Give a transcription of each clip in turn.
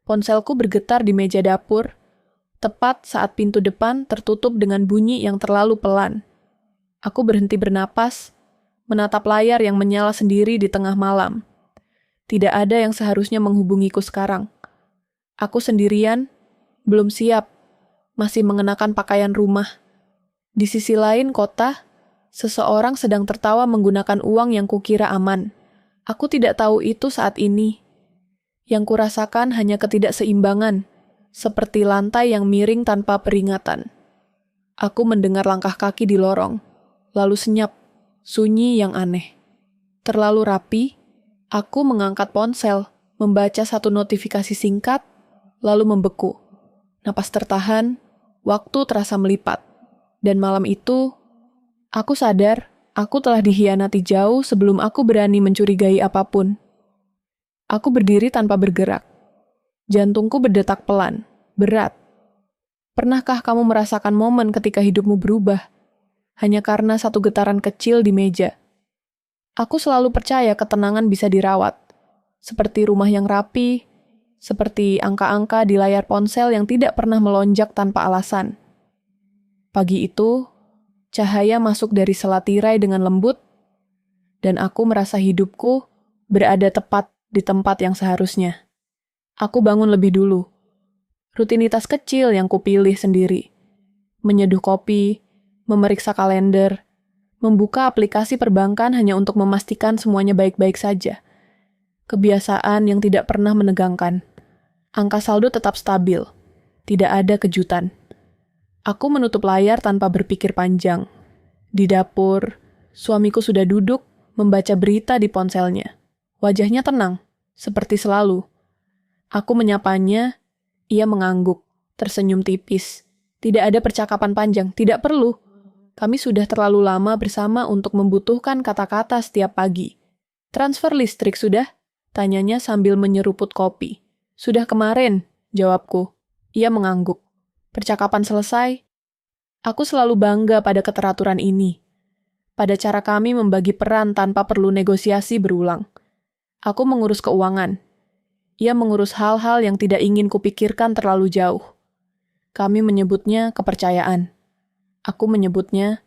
Ponselku bergetar di meja dapur, tepat saat pintu depan tertutup dengan bunyi yang terlalu pelan. Aku berhenti bernapas, menatap layar yang menyala sendiri di tengah malam. Tidak ada yang seharusnya menghubungiku sekarang. Aku sendirian, belum siap, masih mengenakan pakaian rumah. Di sisi lain kota, seseorang sedang tertawa menggunakan uang yang kukira aman. Aku tidak tahu itu saat ini. Yang kurasakan hanya ketidakseimbangan, seperti lantai yang miring tanpa peringatan. Aku mendengar langkah kaki di lorong, lalu senyap, sunyi yang aneh. Terlalu rapi, aku mengangkat ponsel, membaca satu notifikasi singkat, lalu membeku. Napas tertahan, waktu terasa melipat. Dan malam itu, aku sadar aku telah dikhianati jauh sebelum aku berani mencurigai apapun. Aku berdiri tanpa bergerak. Jantungku berdetak pelan, berat. Pernahkah kamu merasakan momen ketika hidupmu berubah? Hanya karena satu getaran kecil di meja. Aku selalu percaya ketenangan bisa dirawat. Seperti rumah yang rapi, seperti angka-angka di layar ponsel yang tidak pernah melonjak tanpa alasan. Pagi itu, cahaya masuk dari sela tirai dengan lembut, dan aku merasa hidupku berada tepat di tempat yang seharusnya. Aku bangun lebih dulu. Rutinitas kecil yang kupilih sendiri. Menyeduh kopi, memeriksa kalender, membuka aplikasi perbankan hanya untuk memastikan semuanya baik-baik saja. Kebiasaan yang tidak pernah menegangkan. Angka saldo tetap stabil. Tidak ada kejutan. Aku menutup layar tanpa berpikir panjang. Di dapur, suamiku sudah duduk membaca berita di ponselnya. Wajahnya tenang, seperti selalu. Aku menyapanya, ia mengangguk, tersenyum tipis. Tidak ada percakapan panjang, tidak perlu. Kami sudah terlalu lama bersama untuk membutuhkan kata-kata setiap pagi. Transfer listrik sudah? Tanyanya sambil menyeruput kopi. Sudah kemarin, jawabku. Ia mengangguk. Percakapan selesai. Aku selalu bangga pada keteraturan ini. Pada cara kami membagi peran tanpa perlu negosiasi berulang. Aku mengurus keuangan. Ia mengurus hal-hal yang tidak ingin kupikirkan terlalu jauh. Kami menyebutnya kepercayaan. Aku menyebutnya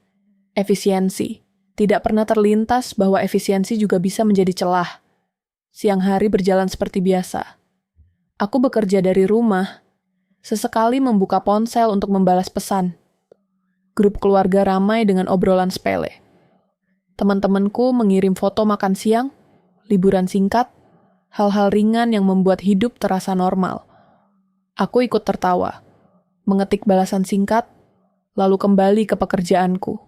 efisiensi. Tidak pernah terlintas bahwa efisiensi juga bisa menjadi celah. Siang hari berjalan seperti biasa. Aku bekerja dari rumah. Sesekali membuka ponsel untuk membalas pesan. Grup keluarga ramai dengan obrolan sepele. Teman-temanku mengirim foto makan siang, liburan singkat, hal-hal ringan yang membuat hidup terasa normal. Aku ikut tertawa, mengetik balasan singkat, lalu kembali ke pekerjaanku.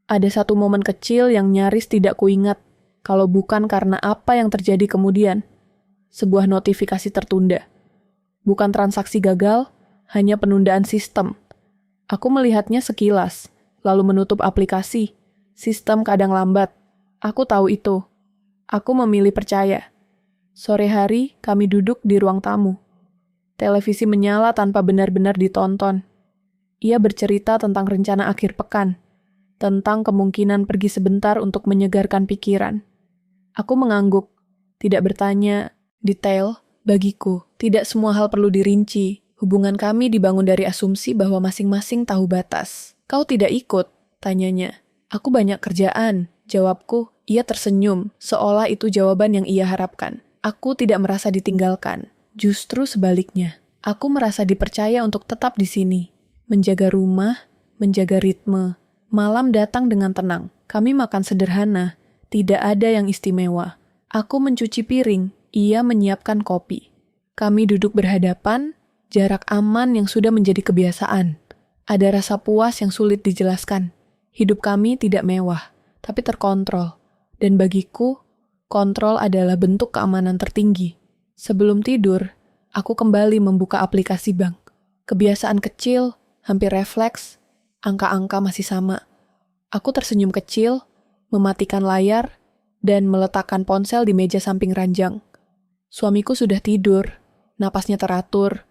Ada satu momen kecil yang nyaris tidak kuingat, kalau bukan karena apa yang terjadi kemudian. Sebuah notifikasi tertunda. Bukan transaksi gagal, hanya penundaan sistem. Aku melihatnya sekilas, lalu menutup aplikasi. Sistem kadang lambat. Aku tahu itu. Aku memilih percaya. Sore hari, kami duduk di ruang tamu. Televisi menyala tanpa benar-benar ditonton. Ia bercerita tentang rencana akhir pekan, tentang kemungkinan pergi sebentar untuk menyegarkan pikiran. Aku mengangguk, tidak bertanya detail. Bagiku, tidak semua hal perlu dirinci. Hubungan kami dibangun dari asumsi bahwa masing-masing tahu batas. Kau tidak ikut, tanyanya. Aku banyak kerjaan, jawabku. Ia tersenyum, seolah itu jawaban yang ia harapkan. Aku tidak merasa ditinggalkan. Justru sebaliknya, aku merasa dipercaya untuk tetap di sini. Menjaga rumah, menjaga ritme. Malam datang dengan tenang. Kami makan sederhana, tidak ada yang istimewa. Aku mencuci piring, ia menyiapkan kopi. Kami duduk berhadapan, jarak aman yang sudah menjadi kebiasaan. Ada rasa puas yang sulit dijelaskan. Hidup kami tidak mewah, tapi terkontrol. Dan bagiku, kontrol adalah bentuk keamanan tertinggi. Sebelum tidur, aku kembali membuka aplikasi bank. Kebiasaan kecil, hampir refleks, angka-angka masih sama. Aku tersenyum kecil, mematikan layar, dan meletakkan ponsel di meja samping ranjang. Suamiku sudah tidur, napasnya teratur.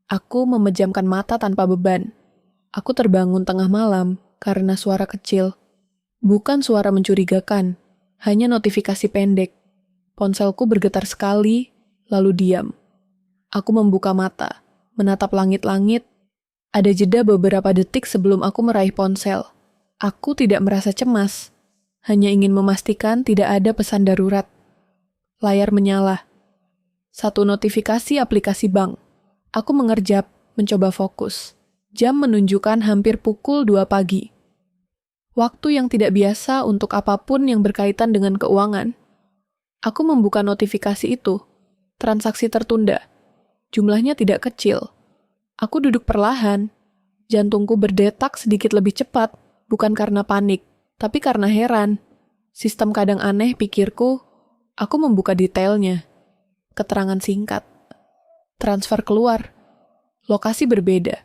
Aku memejamkan mata tanpa beban. Aku terbangun tengah malam karena suara kecil. Bukan suara mencurigakan, hanya notifikasi pendek. Ponselku bergetar sekali, lalu diam. Aku membuka mata, menatap langit-langit. Ada jeda beberapa detik sebelum aku meraih ponsel. Aku tidak merasa cemas, hanya ingin memastikan tidak ada pesan darurat. Layar menyala. Satu notifikasi aplikasi bank. Aku mengerjap, mencoba fokus. Jam menunjukkan hampir pukul 2 pagi. Waktu yang tidak biasa untuk apapun yang berkaitan dengan keuangan. Aku membuka notifikasi itu. Transaksi tertunda. Jumlahnya tidak kecil. Aku duduk perlahan. Jantungku berdetak sedikit lebih cepat, bukan karena panik, tapi karena heran. Sistem kadang aneh pikirku. Aku membuka detailnya. Keterangan singkat. Transfer keluar. Lokasi berbeda.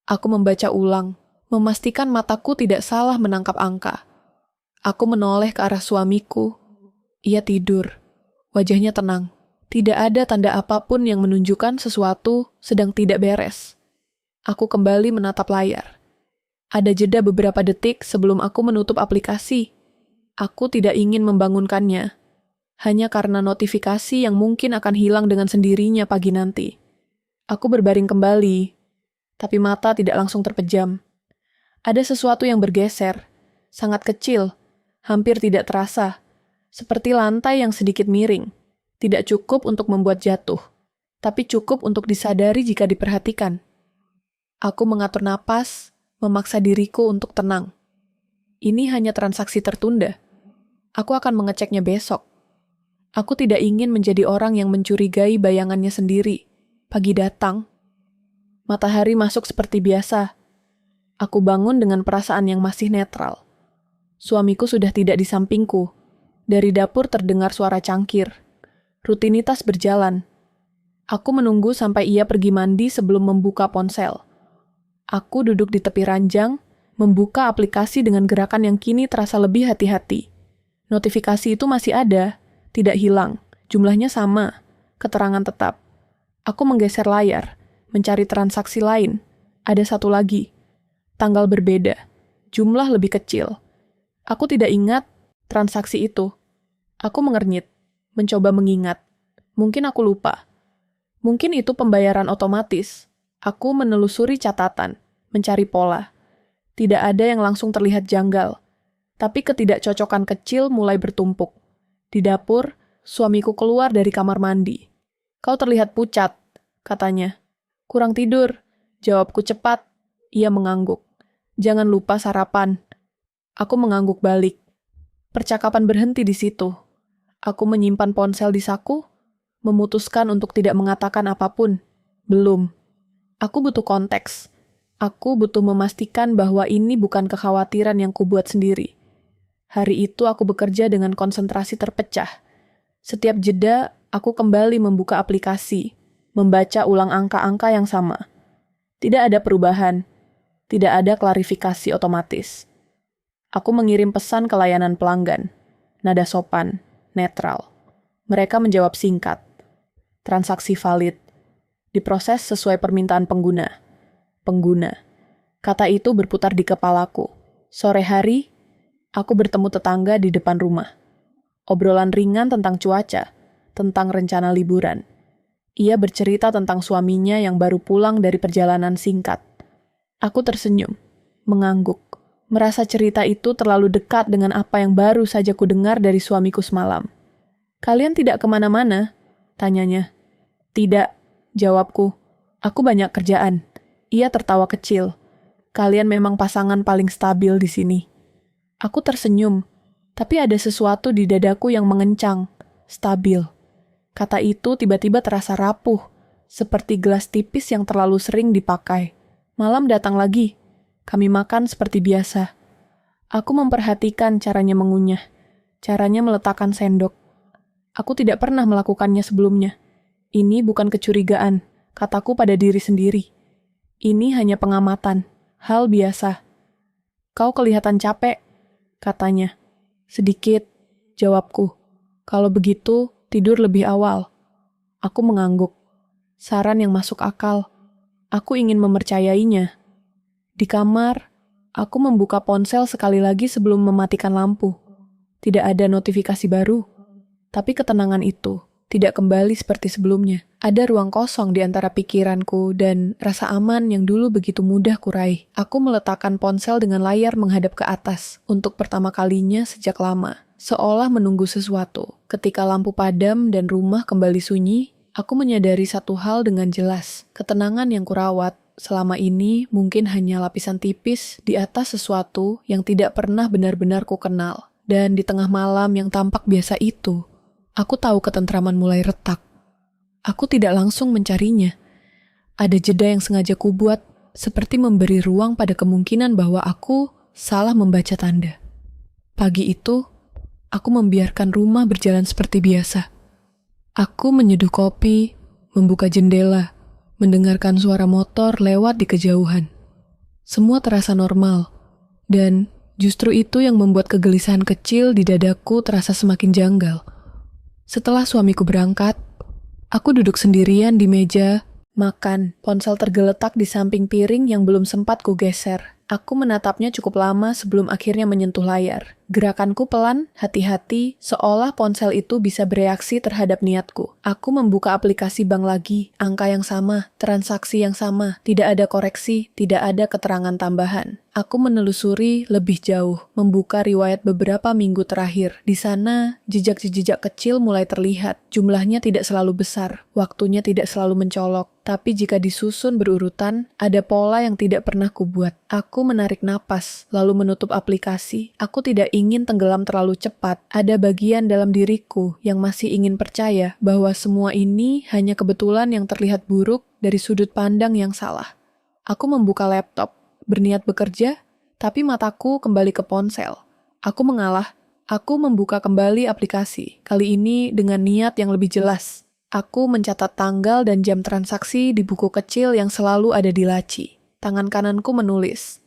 Aku membaca ulang, memastikan mataku tidak salah menangkap angka. Aku menoleh ke arah suamiku. Ia tidur. Wajahnya tenang. Tidak ada tanda apapun yang menunjukkan sesuatu sedang tidak beres. Aku kembali menatap layar. Ada jeda beberapa detik sebelum aku menutup aplikasi. Aku tidak ingin membangunkannya. Hanya karena notifikasi yang mungkin akan hilang dengan sendirinya pagi nanti. Aku berbaring kembali, tapi mata tidak langsung terpejam. Ada sesuatu yang bergeser, sangat kecil, hampir tidak terasa, seperti lantai yang sedikit miring. Tidak cukup untuk membuat jatuh, tapi cukup untuk disadari jika diperhatikan. Aku mengatur napas, memaksa diriku untuk tenang. Ini hanya transaksi tertunda. Aku akan mengeceknya besok. Aku tidak ingin menjadi orang yang mencurigai bayangannya sendiri. Pagi datang. Matahari masuk seperti biasa. Aku bangun dengan perasaan yang masih netral. Suamiku sudah tidak di sampingku. Dari dapur terdengar suara cangkir. Rutinitas berjalan. Aku menunggu sampai ia pergi mandi sebelum membuka ponsel. Aku duduk di tepi ranjang, membuka aplikasi dengan gerakan yang kini terasa lebih hati-hati. Notifikasi itu masih ada. Tidak hilang, jumlahnya sama, keterangan tetap. Aku menggeser layar, mencari transaksi lain. Ada satu lagi, tanggal berbeda, jumlah lebih kecil. Aku tidak ingat transaksi itu. Aku mengernyit, mencoba mengingat. Mungkin aku lupa. Mungkin itu pembayaran otomatis. Aku menelusuri catatan, mencari pola. Tidak ada yang langsung terlihat janggal, tapi ketidakcocokan kecil mulai bertumpuk. Di dapur, suamiku keluar dari kamar mandi. Kau terlihat pucat, katanya. Kurang tidur, jawabku cepat. Ia mengangguk. Jangan lupa sarapan. Aku mengangguk balik. Percakapan berhenti di situ. Aku menyimpan ponsel di saku, memutuskan untuk tidak mengatakan apapun. Belum. Aku butuh konteks. Aku butuh memastikan bahwa ini bukan kekhawatiran yang kubuat sendiri. Hari itu aku bekerja dengan konsentrasi terpecah. Setiap jeda, aku kembali membuka aplikasi, membaca ulang angka-angka yang sama. Tidak ada perubahan, tidak ada klarifikasi otomatis. Aku mengirim pesan ke layanan pelanggan, nada sopan, netral. Mereka menjawab singkat. Transaksi valid, diproses sesuai permintaan pengguna. Pengguna. Kata itu berputar di kepalaku. Sore hari, aku bertemu tetangga di depan rumah. Obrolan ringan tentang cuaca, tentang rencana liburan. Ia bercerita tentang suaminya yang baru pulang dari perjalanan singkat. Aku tersenyum, mengangguk, merasa cerita itu terlalu dekat dengan apa yang baru saja kudengar dari suamiku semalam. Kalian tidak kemana-mana? Tanyanya. Tidak, jawabku. Aku banyak kerjaan. Ia tertawa kecil. Kalian memang pasangan paling stabil di sini. Aku tersenyum, tapi ada sesuatu di dadaku yang mengencang, stabil. Kata itu tiba-tiba terasa rapuh, seperti gelas tipis yang terlalu sering dipakai. Malam datang lagi. Kami makan seperti biasa. Aku memperhatikan caranya mengunyah, caranya meletakkan sendok. Aku tidak pernah melakukannya sebelumnya. Ini bukan kecurigaan, kataku pada diri sendiri. Ini hanya pengamatan, hal biasa. Kau kelihatan capek, katanya. Sedikit, jawabku. Kalau begitu, tidur lebih awal. Aku mengangguk. Saran yang masuk akal. Aku ingin mempercayainya. Di kamar, aku membuka ponsel sekali lagi sebelum mematikan lampu. Tidak ada notifikasi baru. Tapi ketenangan itu tidak kembali seperti sebelumnya. Ada ruang kosong di antara pikiranku dan rasa aman yang dulu begitu mudah kurai. Aku meletakkan ponsel dengan layar menghadap ke atas untuk pertama kalinya sejak lama, seolah menunggu sesuatu. Ketika lampu padam dan rumah kembali sunyi, aku menyadari satu hal dengan jelas. Ketenangan yang kurawat selama ini mungkin hanya lapisan tipis di atas sesuatu yang tidak pernah benar-benar ku kenal. Dan di tengah malam yang tampak biasa itu, aku tahu ketentraman mulai retak. Aku tidak langsung mencarinya. Ada jeda yang sengaja kubuat, seperti memberi ruang pada kemungkinan bahwa aku salah membaca tanda. Pagi itu, aku membiarkan rumah berjalan seperti biasa. Aku menyeduh kopi, membuka jendela, mendengarkan suara motor lewat di kejauhan. Semua terasa normal, dan justru itu yang membuat kegelisahan kecil di dadaku terasa semakin janggal. Setelah suamiku berangkat, aku duduk sendirian di meja makan. Ponsel tergeletak di samping piring yang belum sempat kugeser. Aku menatapnya cukup lama sebelum akhirnya menyentuh layar. Gerakanku pelan, hati-hati, seolah ponsel itu bisa bereaksi terhadap niatku. Aku membuka aplikasi bank lagi, angka yang sama, transaksi yang sama, tidak ada koreksi, tidak ada keterangan tambahan. Aku menelusuri lebih jauh, membuka riwayat beberapa minggu terakhir. Di sana, jejak-jejak kecil mulai terlihat. Jumlahnya tidak selalu besar, waktunya tidak selalu mencolok. Tapi jika disusun berurutan, ada pola yang tidak pernah kubuat. Aku menarik napas, lalu menutup aplikasi. Aku tidak ingin tenggelam terlalu cepat. Ada bagian dalam diriku yang masih ingin percaya bahwa semua ini hanya kebetulan yang terlihat buruk dari sudut pandang yang salah. Aku membuka laptop, berniat bekerja, tapi mataku kembali ke ponsel. Aku mengalah. Aku membuka kembali aplikasi, kali ini dengan niat yang lebih jelas. Aku mencatat tanggal dan jam transaksi di buku kecil yang selalu ada di laci. Tangan kananku menulis.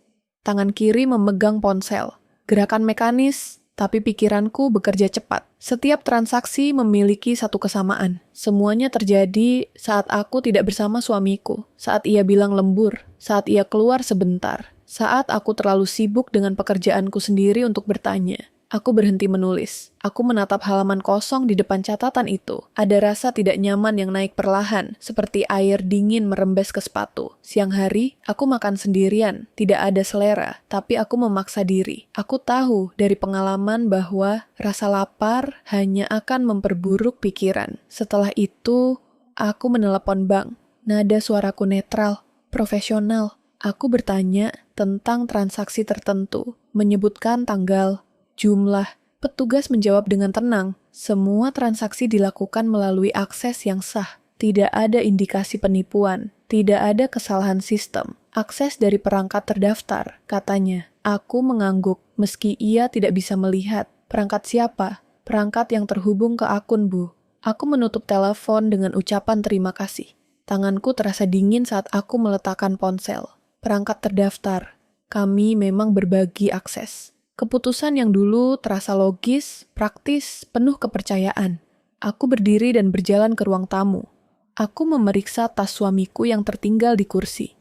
Tangan kiri memegang ponsel. Gerakan mekanis, tapi pikiranku bekerja cepat. Setiap transaksi memiliki satu kesamaan. Semuanya terjadi saat aku tidak bersama suamiku, saat ia bilang lembur, saat ia keluar sebentar, saat aku terlalu sibuk dengan pekerjaanku sendiri untuk bertanya. Aku berhenti menulis. Aku menatap halaman kosong di depan catatan itu. Ada rasa tidak nyaman yang naik perlahan, seperti air dingin merembes ke sepatu. Siang hari, aku makan sendirian. Tidak ada selera, tapi aku memaksa diri. Aku tahu dari pengalaman bahwa rasa lapar hanya akan memperburuk pikiran. Setelah itu, aku menelepon bank. Nada suaraku netral, profesional. Aku bertanya tentang transaksi tertentu, menyebutkan tanggal, jumlah. Petugas menjawab dengan tenang. Semua transaksi dilakukan melalui akses yang sah. Tidak ada indikasi penipuan. Tidak ada kesalahan sistem. Akses dari perangkat terdaftar, katanya. Aku mengangguk, meski ia tidak bisa melihat. Perangkat siapa? Perangkat yang terhubung ke akun, Bu. Aku menutup telepon dengan ucapan terima kasih. Tanganku terasa dingin saat aku meletakkan ponsel. Perangkat terdaftar. Kami memang berbagi akses. Keputusan yang dulu terasa logis, praktis, penuh kepercayaan. Aku berdiri dan berjalan ke ruang tamu. Aku memeriksa tas suamiku yang tertinggal di kursi.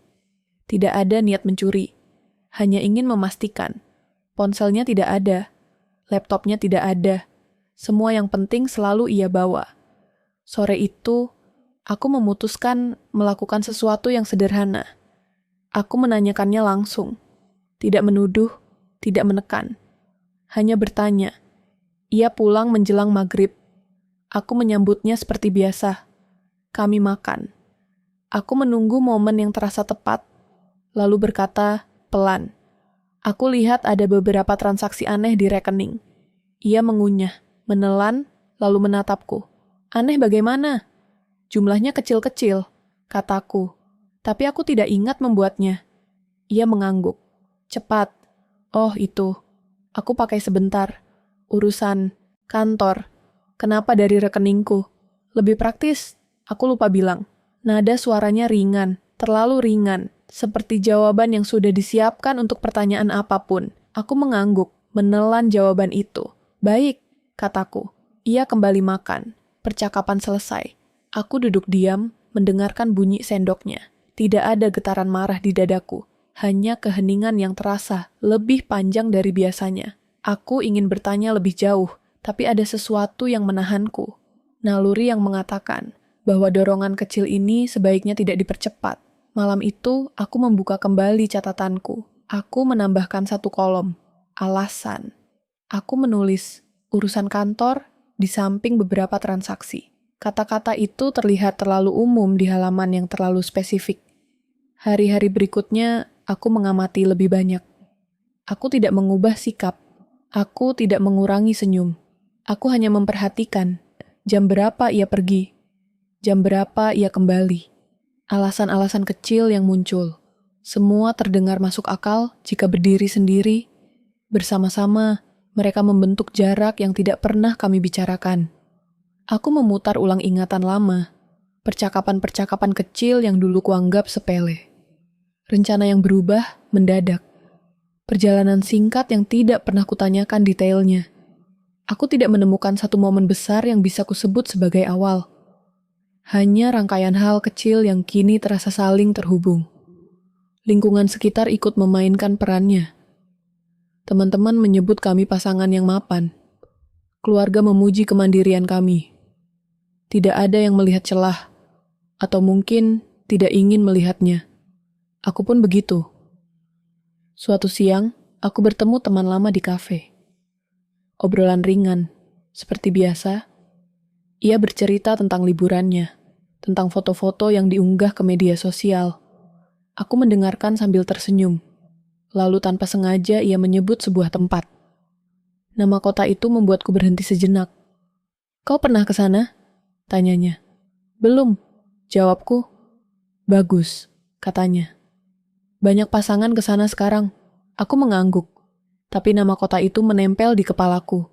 Tidak ada niat mencuri. Hanya ingin memastikan. Ponselnya tidak ada. Laptopnya tidak ada. Semua yang penting selalu ia bawa. Sore itu, aku memutuskan melakukan sesuatu yang sederhana. Aku menanyakannya langsung. Tidak menuduh, tidak menekan. Hanya bertanya. Ia pulang menjelang maghrib. Aku menyambutnya seperti biasa. Kami makan. Aku menunggu momen yang terasa tepat, lalu berkata, pelan. Aku lihat ada beberapa transaksi aneh di rekening. Ia mengunyah, menelan, lalu menatapku. Aneh bagaimana? Jumlahnya kecil-kecil, kataku. Tapi aku tidak ingat membuatnya. Ia mengangguk. Cepat. Oh, itu. Aku pakai sebentar. Urusan kantor. Kenapa dari rekeningku? Lebih praktis. Aku lupa bilang. Nada suaranya ringan, terlalu ringan, seperti jawaban yang sudah disiapkan untuk pertanyaan apapun. Aku mengangguk, menelan jawaban itu. Baik, kataku. Ia kembali makan. Percakapan selesai. Aku duduk diam, mendengarkan bunyi sendoknya. Tidak ada getaran marah di dadaku. Hanya keheningan yang terasa lebih panjang dari biasanya. Aku ingin bertanya lebih jauh, tapi ada sesuatu yang menahanku. Naluri yang mengatakan bahwa dorongan kecil ini sebaiknya tidak dipercepat. Malam itu, aku membuka kembali catatanku. Aku menambahkan satu kolom. Alasan. Aku menulis urusan kantor di samping beberapa transaksi. Kata-kata itu terlihat terlalu umum di halaman yang terlalu spesifik. Hari-hari berikutnya, aku mengamati lebih banyak. Aku tidak mengubah sikap. Aku tidak mengurangi senyum. Aku hanya memperhatikan jam berapa ia pergi, jam berapa ia kembali. Alasan-alasan kecil yang muncul. Semua terdengar masuk akal jika berdiri sendiri. Bersama-sama, mereka membentuk jarak yang tidak pernah kami bicarakan. Aku memutar ulang ingatan lama, percakapan-percakapan kecil yang dulu kuanggap sepele. Rencana yang berubah mendadak. Perjalanan singkat yang tidak pernah kutanyakan detailnya. Aku tidak menemukan satu momen besar yang bisa kusebut sebagai awal. Hanya rangkaian hal kecil yang kini terasa saling terhubung. Lingkungan sekitar ikut memainkan perannya. Teman-teman menyebut kami pasangan yang mapan. Keluarga memuji kemandirian kami. Tidak ada yang melihat celah, atau mungkin tidak ingin melihatnya. Aku pun begitu. Suatu siang, aku bertemu teman lama di kafe. Obrolan ringan, seperti biasa. Ia bercerita tentang liburannya, tentang foto-foto yang diunggah ke media sosial. Aku mendengarkan sambil tersenyum. Lalu tanpa sengaja ia menyebut sebuah tempat. Nama kota itu membuatku berhenti sejenak. "Kau pernah ke sana?" tanyanya. "Belum," jawabku. "Bagus," katanya. "Banyak pasangan ke sana sekarang." Aku mengangguk. Tapi nama kota itu menempel di kepalaku.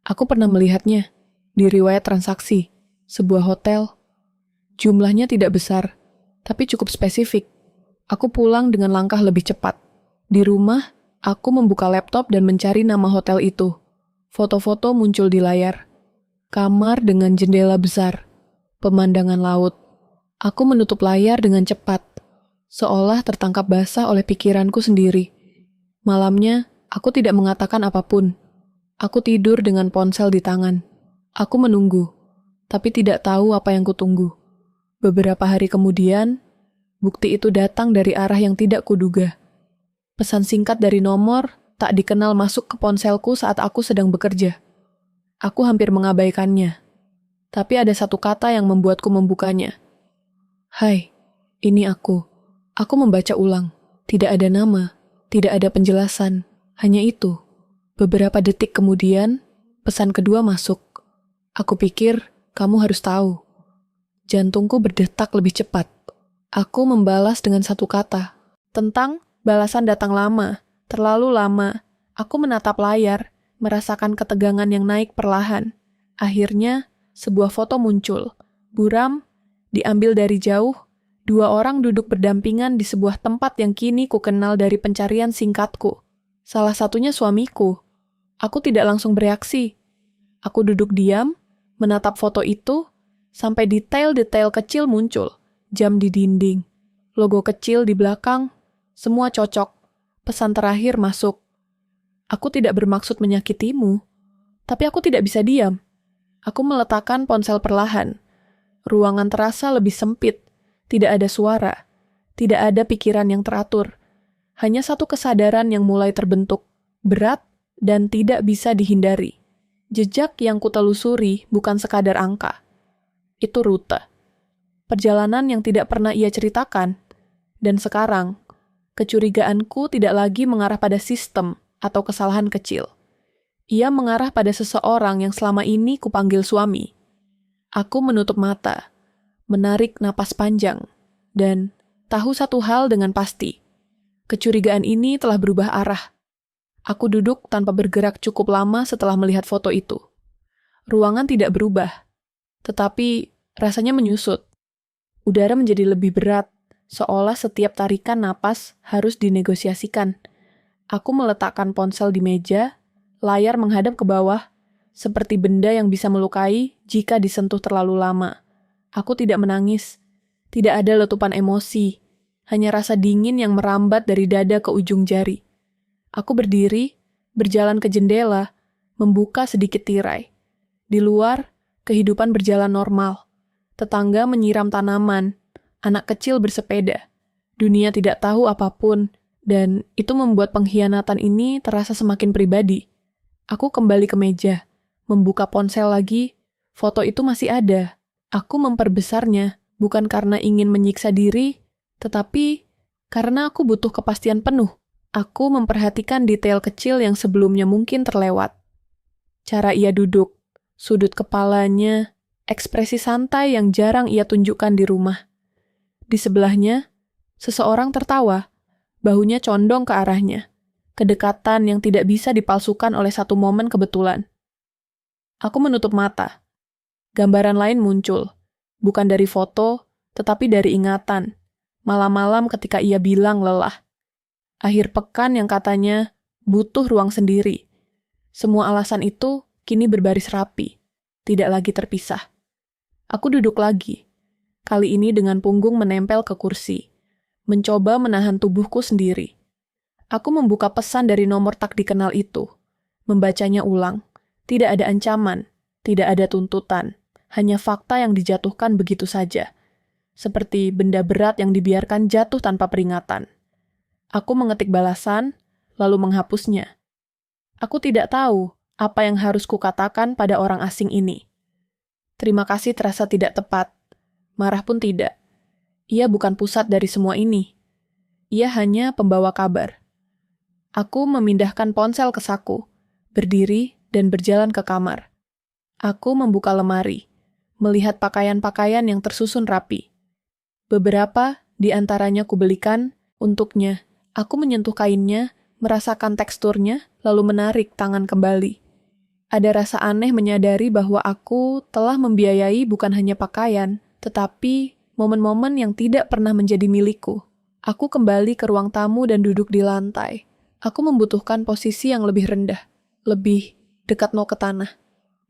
Aku pernah melihatnya di riwayat transaksi, sebuah hotel. Jumlahnya tidak besar, tapi cukup spesifik. Aku pulang dengan langkah lebih cepat. Di rumah, aku membuka laptop dan mencari nama hotel itu. Foto-foto muncul di layar. Kamar dengan jendela besar. Pemandangan laut. Aku menutup layar dengan cepat, seolah tertangkap basah oleh pikiranku sendiri. Malamnya, aku tidak mengatakan apapun. Aku tidur dengan ponsel di tangan. Aku menunggu, tapi tidak tahu apa yang kutunggu. Beberapa hari kemudian, bukti itu datang dari arah yang tidak kuduga. Pesan singkat dari nomor tak dikenal masuk ke ponselku saat aku sedang bekerja. Aku hampir mengabaikannya. Tapi ada satu kata yang membuatku membukanya. "Hai, ini aku." Aku membaca ulang. Tidak ada nama, tidak ada penjelasan. Hanya itu. Beberapa detik kemudian, pesan kedua masuk. Aku pikir, kamu harus tahu. Jantungku berdetak lebih cepat. Aku membalas dengan satu kata. Tentang balasan datang lama, terlalu lama. Aku menatap layar, merasakan ketegangan yang naik perlahan. Akhirnya, sebuah foto muncul. Buram, diambil dari jauh, dua orang duduk berdampingan di sebuah tempat yang kini kukenal dari pencarian singkatku. Salah satunya suamiku. Aku tidak langsung bereaksi. Aku duduk diam, menatap foto itu, sampai detail-detail kecil muncul. Jam di dinding, logo kecil di belakang, semua cocok. Pesan terakhir masuk. Aku tidak bermaksud menyakitimu, tapi aku tidak bisa diam. Aku meletakkan ponsel perlahan. Ruangan terasa lebih sempit, tidak ada suara, tidak ada pikiran yang teratur. Hanya satu kesadaran yang mulai terbentuk, berat dan tidak bisa dihindari. Jejak yang kutelusuri bukan sekadar angka. Itu rute. Perjalanan yang tidak pernah ia ceritakan. Dan sekarang, kecurigaanku tidak lagi mengarah pada sistem atau kesalahan kecil. Ia mengarah pada seseorang yang selama ini kupanggil suami. Aku menutup mata, menarik napas panjang, dan tahu satu hal dengan pasti. Kecurigaan ini telah berubah arah. Aku duduk tanpa bergerak cukup lama setelah melihat foto itu. Ruangan tidak berubah, tetapi rasanya menyusut. Udara menjadi lebih berat, seolah setiap tarikan napas harus dinegosiasikan. Aku meletakkan ponsel di meja, layar menghadap ke bawah, seperti benda yang bisa melukai jika disentuh terlalu lama. Aku tidak menangis, tidak ada letupan emosi, hanya rasa dingin yang merambat dari dada ke ujung jari. Aku berdiri, berjalan ke jendela, membuka sedikit tirai. Di luar, Kehidupan berjalan normal. Tetangga menyiram tanaman, anak kecil bersepeda. Dunia tidak tahu apapun, dan itu membuat pengkhianatan ini terasa semakin pribadi. Aku kembali ke meja, membuka ponsel lagi, foto itu masih ada. Aku memperbesarnya, bukan karena ingin menyiksa diri, tetapi karena aku butuh kepastian penuh. Aku memperhatikan detail kecil yang sebelumnya mungkin terlewat. Cara ia duduk, sudut kepalanya, ekspresi santai yang jarang ia tunjukkan di rumah. Di sebelahnya, seseorang tertawa, bahunya condong ke arahnya. Kedekatan yang tidak bisa dipalsukan oleh satu momen kebetulan. Aku menutup mata. Gambaran lain muncul, bukan dari foto, tetapi dari ingatan. Malam-malam ketika ia bilang lelah. Akhir pekan yang katanya butuh ruang sendiri. Semua alasan itu kini berbaris rapi, tidak lagi terpisah. Aku duduk lagi, kali ini dengan punggung menempel ke kursi, mencoba menahan tubuhku sendiri. Aku membuka pesan dari nomor tak dikenal itu, membacanya ulang. Tidak ada ancaman, tidak ada tuntutan, hanya fakta yang dijatuhkan begitu saja. Seperti benda berat yang dibiarkan jatuh tanpa peringatan. Aku mengetik balasan, lalu menghapusnya. Aku tidak tahu apa yang harus kukatakan pada orang asing ini. Terima kasih terasa tidak tepat. Marah pun tidak. Ia bukan pusat dari semua ini. Ia hanya pembawa kabar. Aku memindahkan ponsel ke saku, berdiri dan berjalan ke kamar. Aku membuka lemari, melihat pakaian-pakaian yang tersusun rapi. Beberapa di antaranya kubelikan untuknya. Aku menyentuh kainnya, merasakan teksturnya, lalu menarik tangan kembali. Ada rasa aneh menyadari bahwa aku telah membiayai bukan hanya pakaian, tetapi momen-momen yang tidak pernah menjadi milikku. Aku kembali ke ruang tamu dan duduk di lantai. Aku membutuhkan posisi yang lebih rendah, lebih dekat nol ke tanah.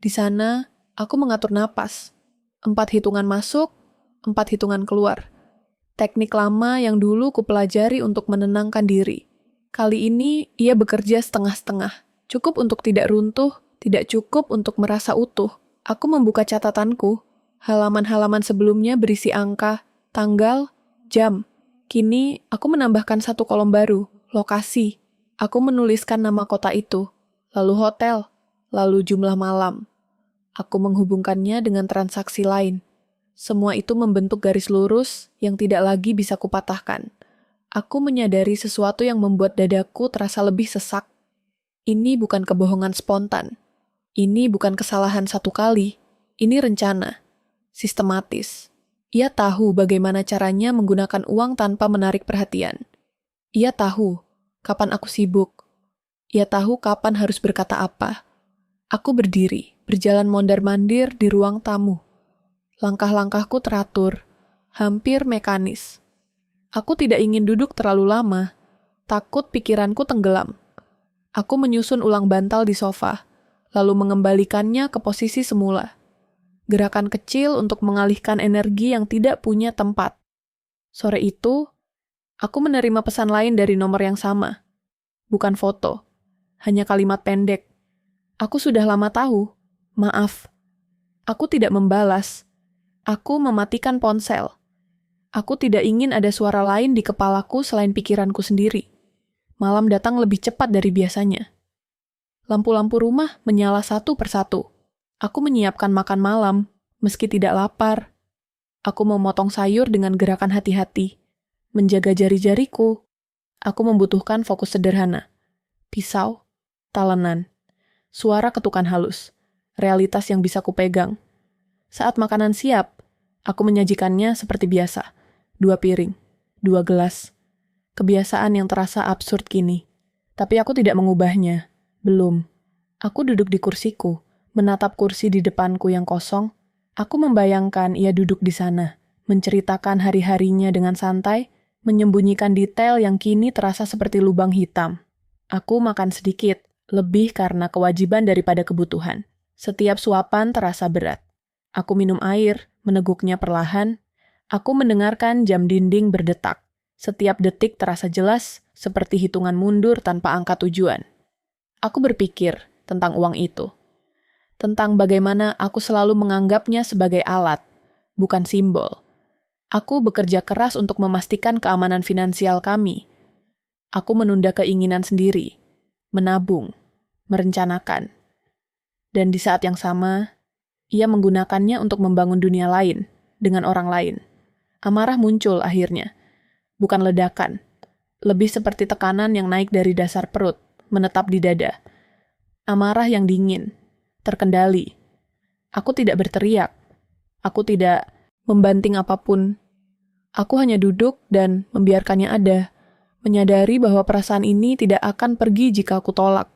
Di sana, aku mengatur napas. 4 hitungan masuk, 4 hitungan keluar. Teknik lama yang dulu kupelajari untuk menenangkan diri. Kali ini ia bekerja setengah-setengah. Cukup untuk tidak runtuh, tidak cukup untuk merasa utuh. Aku membuka catatanku. Halaman-halaman sebelumnya berisi angka, tanggal, jam. Kini aku menambahkan 1 kolom baru, lokasi. Aku menuliskan nama kota itu, lalu hotel, lalu jumlah malam. Aku menghubungkannya dengan transaksi lain. Semua itu membentuk garis lurus yang tidak lagi bisa kupatahkan. Aku menyadari sesuatu yang membuat dadaku terasa lebih sesak. Ini bukan kebohongan spontan. Ini bukan kesalahan satu kali. Ini rencana. Sistematis. Ia tahu bagaimana caranya menggunakan uang tanpa menarik perhatian. Ia tahu kapan aku sibuk. Ia tahu kapan harus berkata apa. Aku berdiri, berjalan mondar-mandir di ruang tamu. Langkah-langkahku teratur, hampir mekanis. Aku tidak ingin duduk terlalu lama, takut pikiranku tenggelam. Aku menyusun ulang bantal di sofa, lalu mengembalikannya ke posisi semula. Gerakan kecil untuk mengalihkan energi yang tidak punya tempat. Sore itu, aku menerima pesan lain dari nomor yang sama. Bukan foto, hanya kalimat pendek. Aku sudah lama tahu, maaf. Aku tidak membalas. Aku mematikan ponsel. Aku tidak ingin ada suara lain di kepalaku selain pikiranku sendiri. Malam datang lebih cepat dari biasanya. Lampu-lampu rumah menyala satu persatu. Aku menyiapkan makan malam, meski tidak lapar. Aku memotong sayur dengan gerakan hati-hati. Menjaga jari-jariku. Aku membutuhkan fokus sederhana. Pisau, talenan, suara ketukan halus, realitas yang bisa kupegang. Saat makanan siap, aku menyajikannya seperti biasa. 2 piring, 2 gelas. Kebiasaan yang terasa absurd kini. Tapi aku tidak mengubahnya. Belum. Aku duduk di kursiku, menatap kursi di depanku yang kosong. Aku membayangkan ia duduk di sana, menceritakan hari-harinya dengan santai, menyembunyikan detail yang kini terasa seperti lubang hitam. Aku makan sedikit, lebih karena kewajiban daripada kebutuhan. Setiap suapan terasa berat. Aku minum air, meneguknya perlahan. Aku mendengarkan jam dinding berdetak. Setiap detik terasa jelas, seperti hitungan mundur tanpa angka tujuan. Aku berpikir tentang uang itu. tentang bagaimana aku selalu menganggapnya sebagai alat, bukan simbol. Aku bekerja keras untuk memastikan keamanan finansial kami. Aku menunda keinginan sendiri, menabung, merencanakan. Dan di saat yang sama, ia menggunakannya untuk membangun dunia lain, dengan orang lain. Amarah muncul akhirnya, bukan ledakan. Lebih seperti tekanan yang naik dari dasar perut, menetap di dada. Amarah yang dingin, terkendali. Aku tidak berteriak. Aku tidak membanting apapun. Aku hanya duduk dan membiarkannya ada, menyadari bahwa perasaan ini tidak akan pergi jika aku tolak.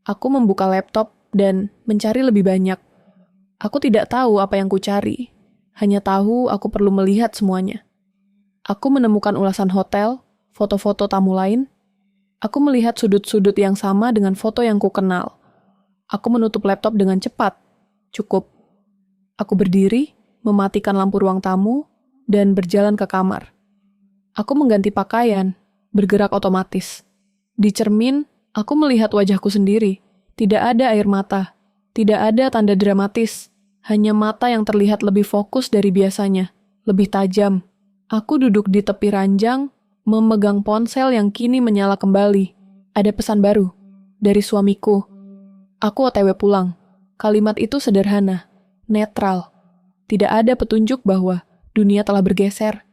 Aku membuka laptop dan mencari lebih banyak. Aku tidak tahu apa yang kucari, hanya tahu aku perlu melihat semuanya. Aku menemukan ulasan hotel, foto-foto tamu lain. Aku melihat sudut-sudut yang sama dengan foto yang ku kenal. Aku menutup laptop dengan cepat. Cukup. Aku berdiri, mematikan lampu ruang tamu, dan berjalan ke kamar. Aku mengganti pakaian, bergerak otomatis. Di cermin, aku melihat wajahku sendiri. Tidak ada air mata. Tidak ada tanda dramatis. Hanya mata yang terlihat lebih fokus dari biasanya. Lebih tajam. Aku duduk di tepi ranjang, memegang ponsel yang kini menyala kembali. Ada pesan baru. Dari suamiku. Aku OTW pulang. Kalimat itu sederhana. Netral. Tidak ada petunjuk bahwa dunia telah bergeser.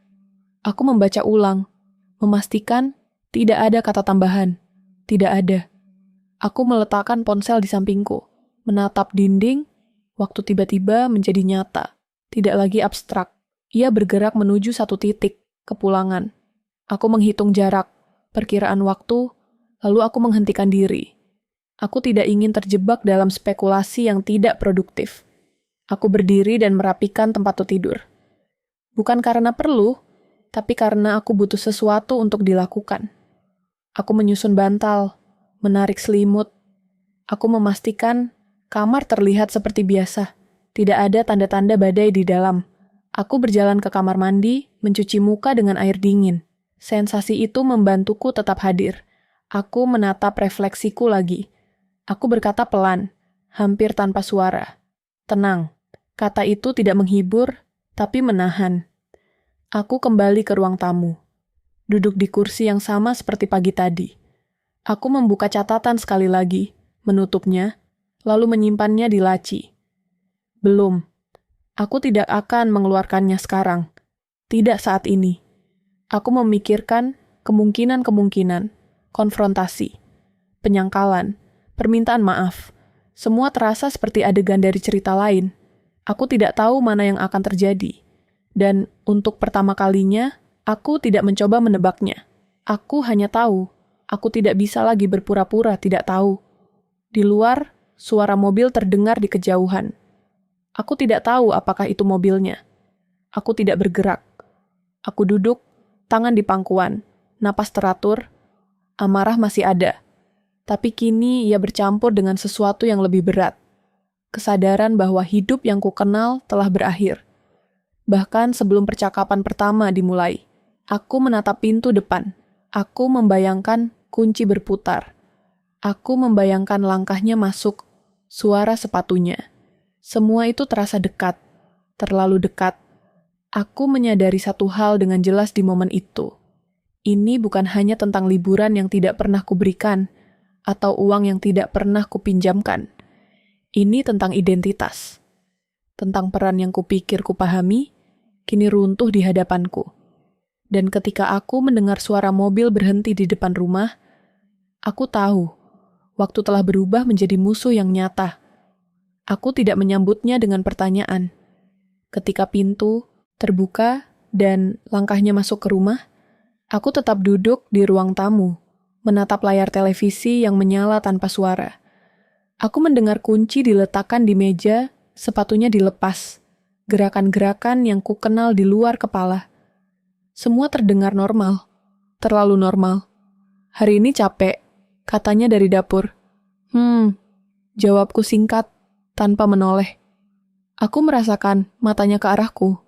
Aku membaca ulang. Memastikan tidak ada kata tambahan. Tidak ada. Aku meletakkan ponsel di sampingku. Menatap dinding. Waktu tiba-tiba menjadi nyata. Tidak lagi abstrak. Ia bergerak menuju satu titik. Kepulangan. Aku menghitung jarak. Perkiraan waktu. Lalu aku menghentikan diri. Aku tidak ingin terjebak dalam spekulasi yang tidak produktif. Aku berdiri dan merapikan tempat tidur. Bukan karena perlu, tapi karena aku butuh sesuatu untuk dilakukan. Aku menyusun bantal, menarik selimut. Aku memastikan kamar terlihat seperti biasa. Tidak ada tanda-tanda badai di dalam. Aku berjalan ke kamar mandi, mencuci muka dengan air dingin. Sensasi itu membantuku tetap hadir. Aku menatap refleksiku lagi. Aku berkata pelan, hampir tanpa suara. Tenang. Kata itu tidak menghibur, tapi menahan. Aku kembali ke ruang tamu. Duduk di kursi yang sama seperti pagi tadi. Aku membuka catatan sekali lagi, menutupnya, lalu menyimpannya di laci. Belum. Aku tidak akan mengeluarkannya sekarang. Tidak saat ini. Aku memikirkan kemungkinan-kemungkinan, konfrontasi, penyangkalan, permintaan maaf. Semua terasa seperti adegan dari cerita lain. Aku tidak tahu mana yang akan terjadi. Dan untuk pertama kalinya, aku tidak mencoba menebaknya. Aku hanya tahu. Aku tidak bisa lagi berpura-pura tidak tahu. Di luar, suara mobil terdengar di kejauhan. Aku tidak tahu apakah itu mobilnya. Aku tidak bergerak. Aku duduk, tangan di pangkuan, napas teratur. Amarah masih ada. Tapi kini ia bercampur dengan sesuatu yang lebih berat. Kesadaran bahwa hidup yang kukenal telah berakhir. Bahkan sebelum percakapan pertama dimulai, aku menatap pintu depan. Aku membayangkan kunci berputar. Aku membayangkan langkahnya masuk, suara sepatunya. Semua itu terasa dekat, terlalu dekat. Aku menyadari satu hal dengan jelas di momen itu. Ini bukan hanya tentang liburan yang tidak pernah kuberikan, atau uang yang tidak pernah kupinjamkan. Ini tentang identitas. Tentang peran yang kupikir kupahami, kini runtuh di hadapanku. Dan ketika aku mendengar suara mobil berhenti di depan rumah, aku tahu, waktu telah berubah menjadi musuh yang nyata. Aku tidak menyambutnya dengan pertanyaan. Ketika pintu terbuka dan langkahnya masuk ke rumah, aku tetap duduk di ruang tamu, menatap layar televisi yang menyala tanpa suara. Aku mendengar kunci diletakkan di meja, sepatunya dilepas. Gerakan-gerakan yang kukenal di luar kepala. Semua terdengar normal, terlalu normal. Hari ini capek, katanya dari dapur. Jawabku singkat, tanpa menoleh. Aku merasakan matanya ke arahku,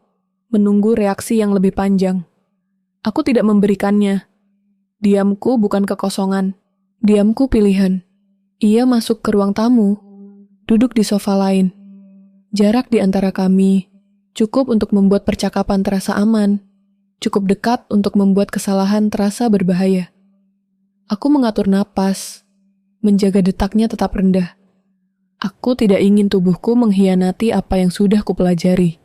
menunggu reaksi yang lebih panjang. Aku tidak memberikannya. Diamku bukan kekosongan. Diamku pilihan. Ia masuk ke ruang tamu. duduk di sofa lain. Jarak di antara kami cukup untuk membuat percakapan terasa aman, cukup dekat untuk membuat kesalahan terasa berbahaya. Aku mengatur napas, menjaga detaknya tetap rendah. Aku tidak ingin tubuhku mengkhianati apa yang sudah kupelajari.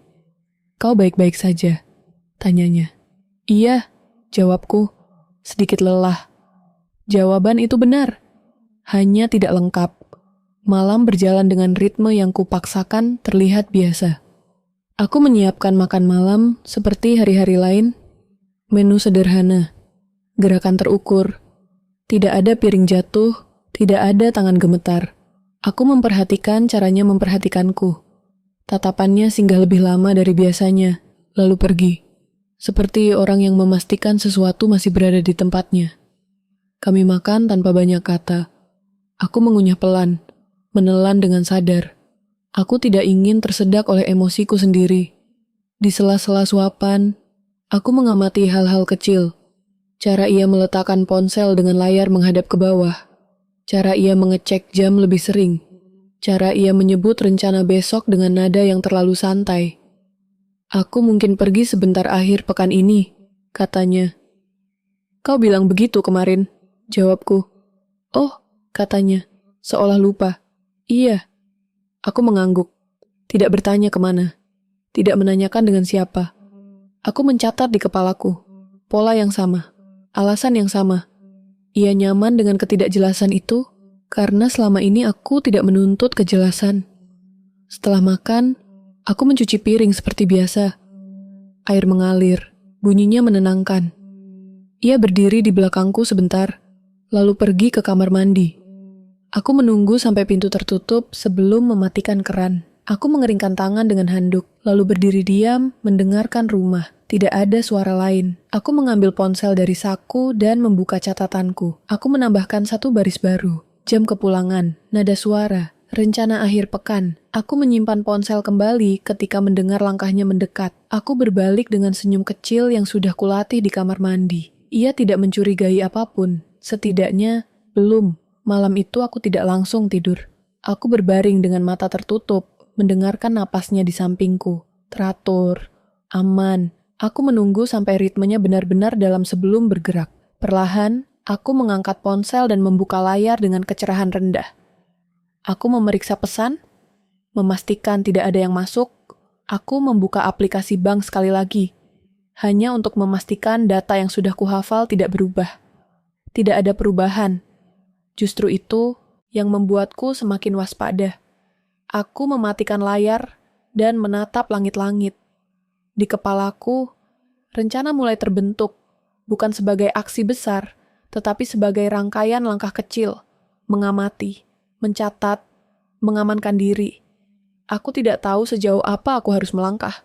Kau baik-baik saja? Tanyanya. Iya, jawabku, sedikit lelah. Jawaban itu benar, hanya tidak lengkap. Malam berjalan dengan ritme yang kupaksakan terlihat biasa. Aku menyiapkan makan malam seperti hari-hari lain. Menu sederhana, gerakan terukur. Tidak ada piring jatuh, tidak ada tangan gemetar. Aku memperhatikan caranya memperhatikanku. Tatapannya singgah lebih lama dari biasanya, lalu pergi. Seperti orang yang memastikan sesuatu masih berada di tempatnya. Kami makan tanpa banyak kata. Aku mengunyah pelan, menelan dengan sadar. Aku tidak ingin tersedak oleh emosiku sendiri. Di sela-sela suapan, aku mengamati hal-hal kecil. Cara ia meletakkan ponsel dengan layar menghadap ke bawah. Cara ia mengecek jam lebih sering. Cara ia menyebut rencana besok dengan nada yang terlalu santai. Aku mungkin pergi sebentar akhir pekan ini, katanya. Kau bilang begitu kemarin, jawabku. Oh, katanya, seolah lupa. Iya. Aku mengangguk, tidak bertanya kemana, tidak menanyakan dengan siapa. Aku mencatat di kepalaku, pola yang sama, alasan yang sama. Ia nyaman dengan ketidakjelasan itu, karena selama ini aku tidak menuntut kejelasan. Setelah makan, aku mencuci piring seperti biasa. Air mengalir, bunyinya menenangkan. Ia berdiri di belakangku sebentar, lalu pergi ke kamar mandi. Aku menunggu sampai pintu tertutup sebelum mematikan keran. Aku mengeringkan tangan dengan handuk, lalu berdiri diam, mendengarkan rumah. Tidak ada suara lain. Aku mengambil ponsel dari saku dan membuka catatanku. Aku menambahkan satu baris baru. Jam kepulangan, nada suara, rencana akhir pekan. Aku menyimpan ponsel kembali ketika mendengar langkahnya mendekat. Aku berbalik dengan senyum kecil yang sudah kulatih di kamar mandi. Ia tidak mencurigai apapun. Setidaknya, belum. Malam itu aku tidak langsung tidur. Aku berbaring dengan mata tertutup, mendengarkan napasnya di sampingku. Teratur, aman. Aku menunggu sampai ritmenya benar-benar dalam sebelum bergerak. Perlahan, aku mengangkat ponsel dan membuka layar dengan kecerahan rendah. Aku memeriksa pesan, memastikan tidak ada yang masuk. Aku membuka aplikasi bank sekali lagi, hanya untuk memastikan data yang sudah kuhafal tidak berubah. Tidak ada perubahan. Justru itu yang membuatku semakin waspada. Aku mematikan layar dan menatap langit-langit. Di kepalaku, rencana mulai terbentuk, bukan sebagai aksi besar, tetapi sebagai rangkaian langkah kecil, mengamati, mencatat, mengamankan diri. Aku tidak tahu sejauh apa aku harus melangkah.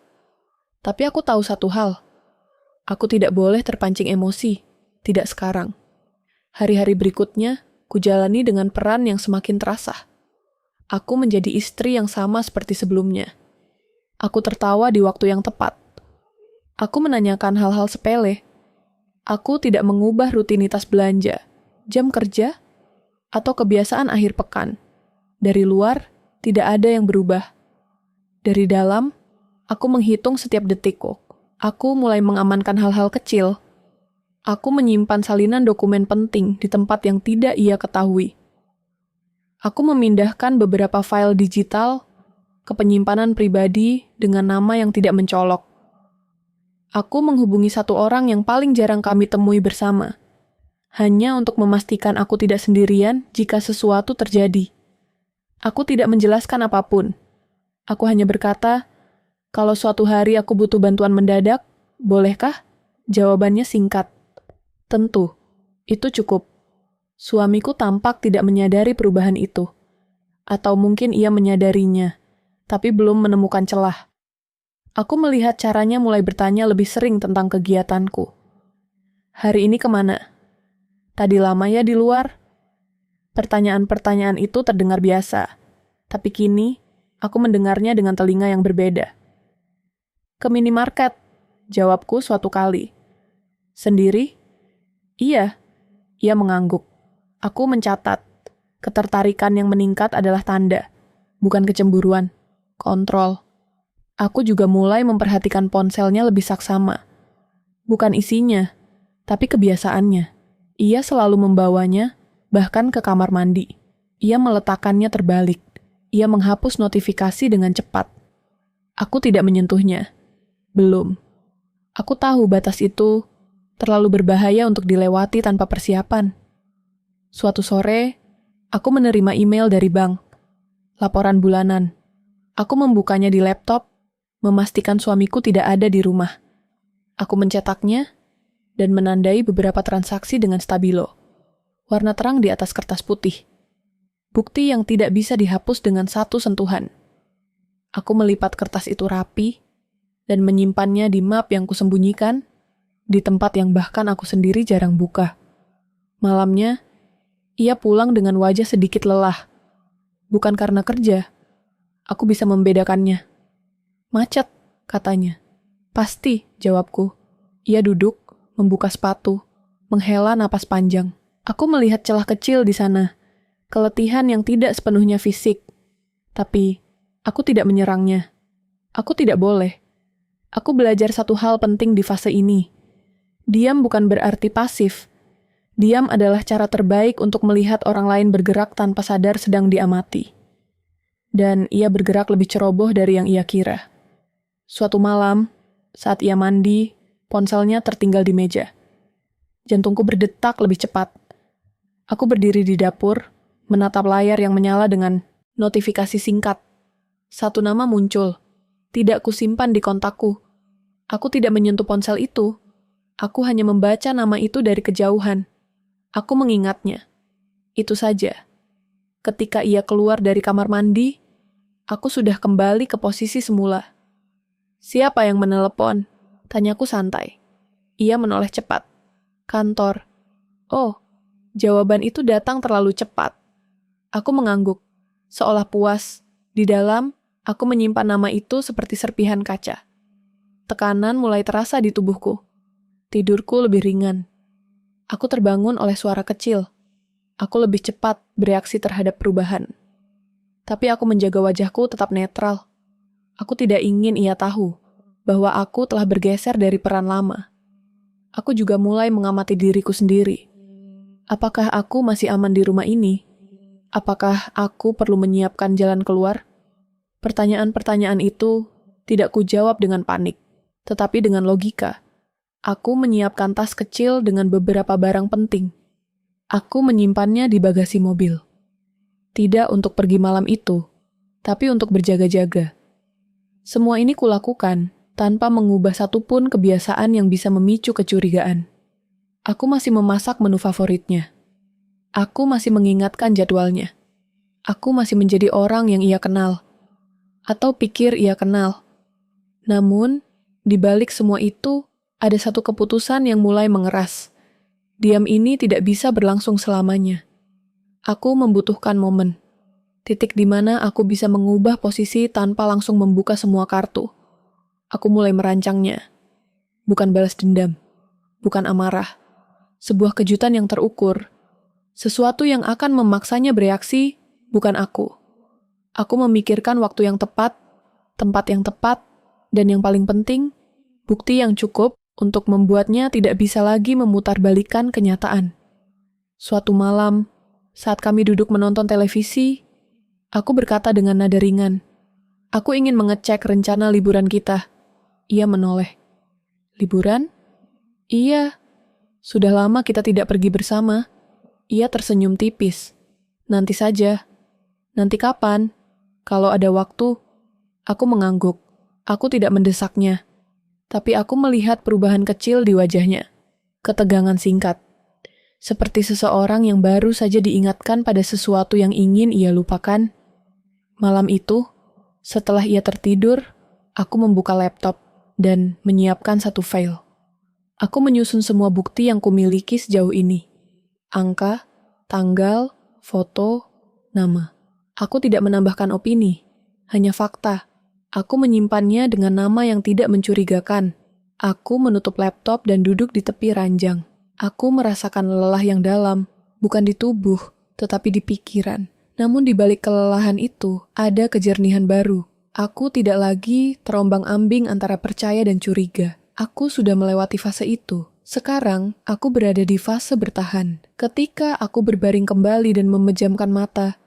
Tapi aku tahu satu hal. Aku tidak boleh terpancing emosi, tidak sekarang. Hari-hari berikutnya, kujalani dengan peran yang semakin terasa. Aku menjadi istri yang sama seperti sebelumnya. Aku tertawa di waktu yang tepat. Aku menanyakan hal-hal sepele. Aku tidak mengubah rutinitas belanja, jam kerja, atau kebiasaan akhir pekan. Dari luar, tidak ada yang berubah. Dari dalam, aku menghitung setiap detikku. Aku mulai mengamankan hal-hal kecil. Aku menyimpan salinan dokumen penting di tempat yang tidak ia ketahui. Aku memindahkan beberapa file digital ke penyimpanan pribadi dengan nama yang tidak mencolok. Aku menghubungi satu orang yang paling jarang kami temui bersama, hanya untuk memastikan aku tidak sendirian jika sesuatu terjadi. Aku tidak menjelaskan apapun. Aku hanya berkata, kalau suatu hari aku butuh bantuan mendadak, bolehkah? Jawabannya singkat. Tentu, itu cukup. Suamiku tampak tidak menyadari perubahan itu. Atau mungkin ia menyadarinya, tapi belum menemukan celah. Aku melihat caranya mulai bertanya lebih sering tentang kegiatanku. Hari ini kemana? Tadi lama ya di luar? Pertanyaan-pertanyaan itu terdengar biasa, tapi kini aku mendengarnya dengan telinga yang berbeda. Ke minimarket, jawabku suatu kali. Sendiri? Iya, ia mengangguk. Aku mencatat. Ketertarikan yang meningkat adalah tanda. Bukan kecemburuan, kontrol. Aku juga mulai memperhatikan ponselnya lebih saksama. Bukan isinya, tapi kebiasaannya. Ia selalu membawanya, bahkan ke kamar mandi. Ia meletakkannya terbalik. Ia menghapus notifikasi dengan cepat. Aku tidak menyentuhnya. Belum. Aku tahu batas itu terlalu berbahaya untuk dilewati tanpa persiapan. Suatu sore, aku menerima email dari bank. Laporan bulanan. Aku membukanya di laptop, memastikan suamiku tidak ada di rumah. Aku mencetaknya dan menandai beberapa transaksi dengan stabilo. Warna terang di atas kertas putih. Bukti yang tidak bisa dihapus dengan satu sentuhan. Aku melipat kertas itu rapi dan menyimpannya di map yang kusembunyikan di tempat yang bahkan aku sendiri jarang buka. Malamnya, ia pulang dengan wajah sedikit lelah. Bukan karena kerja. Aku bisa membedakannya. Macet, katanya. Pasti, jawabku. Ia duduk, membuka sepatu, menghela napas panjang. Aku melihat celah kecil di sana. Keletihan yang tidak sepenuhnya fisik. Tapi, aku tidak menyerangnya. Aku tidak boleh. Aku belajar satu hal penting di fase ini. Diam bukan berarti pasif. Diam adalah cara terbaik untuk melihat orang lain bergerak tanpa sadar sedang diamati. Dan ia bergerak lebih ceroboh dari yang ia kira. Suatu malam, saat ia mandi, ponselnya tertinggal di meja. Jantungku berdetak lebih cepat. Aku berdiri di dapur, menatap layar yang menyala dengan notifikasi singkat. Satu nama muncul. Tidak kusimpan di kontakku. Aku tidak menyentuh ponsel itu. Aku hanya membaca nama itu dari kejauhan. Aku mengingatnya. Itu saja. Ketika ia keluar dari kamar mandi, aku sudah kembali ke posisi semula. Siapa yang menelepon? Tanyaku santai. Ia menoleh cepat. Kantor. Oh, jawaban itu datang terlalu cepat. Aku mengangguk, seolah puas. Di dalam, aku menyimpan nama itu seperti serpihan kaca. Tekanan mulai terasa di tubuhku. Tidurku lebih ringan. Aku terbangun oleh suara kecil. Aku lebih cepat bereaksi terhadap perubahan. Tapi aku menjaga wajahku tetap netral. Aku tidak ingin ia tahu bahwa aku telah bergeser dari peran lama. Aku juga mulai mengamati diriku sendiri. Apakah aku masih aman di rumah ini? Apakah aku perlu menyiapkan jalan keluar? Pertanyaan-pertanyaan itu tidak kujawab dengan panik, tetapi dengan logika. Aku menyiapkan tas kecil dengan beberapa barang penting. Aku menyimpannya di bagasi mobil. Tidak untuk pergi malam itu, tapi untuk berjaga-jaga. Semua ini kulakukan tanpa mengubah satupun kebiasaan yang bisa memicu kecurigaan. Aku masih memasak menu favoritnya. Aku masih mengingatkan jadwalnya. Aku masih menjadi orang yang ia kenal. Atau pikir ia kenal. Namun, di balik semua itu, ada satu keputusan yang mulai mengeras. Diam ini tidak bisa berlangsung selamanya. Aku membutuhkan momen. Titik di mana aku bisa mengubah posisi tanpa langsung membuka semua kartu. Aku mulai merancangnya. Bukan balas dendam. Bukan amarah. Sebuah kejutan yang terukur. Sesuatu yang akan memaksanya bereaksi, bukan aku. Aku memikirkan waktu yang tepat, tempat yang tepat, dan yang paling penting, bukti yang cukup untuk membuatnya tidak bisa lagi memutarbalikkan kenyataan. Suatu malam, saat kami duduk menonton televisi, aku berkata dengan nada ringan, "Aku ingin mengecek rencana liburan kita." Ia menoleh. "Liburan?" "Iya. Sudah lama kita tidak pergi bersama." Ia tersenyum tipis. "Nanti saja." "Nanti kapan?" "Kalau ada waktu." Aku mengangguk. Aku tidak mendesaknya. Tapi aku melihat perubahan kecil di wajahnya. Ketegangan singkat. Seperti seseorang yang baru saja diingatkan pada sesuatu yang ingin ia lupakan. Malam itu, setelah ia tertidur, aku membuka laptop dan menyiapkan satu file. Aku menyusun semua bukti yang kumiliki sejauh ini. Angka, tanggal, foto, nama. Aku tidak menambahkan opini, hanya fakta. Aku menyimpannya dengan nama yang tidak mencurigakan. Aku menutup laptop dan duduk di tepi ranjang. Aku merasakan lelah yang dalam, bukan di tubuh, tetapi di pikiran. Namun di balik kelelahan itu, ada kejernihan baru. Aku tidak lagi terombang-ambing antara percaya dan curiga. Aku sudah melewati fase itu. Sekarang, aku berada di fase bertahan. Ketika aku berbaring kembali dan memejamkan mata,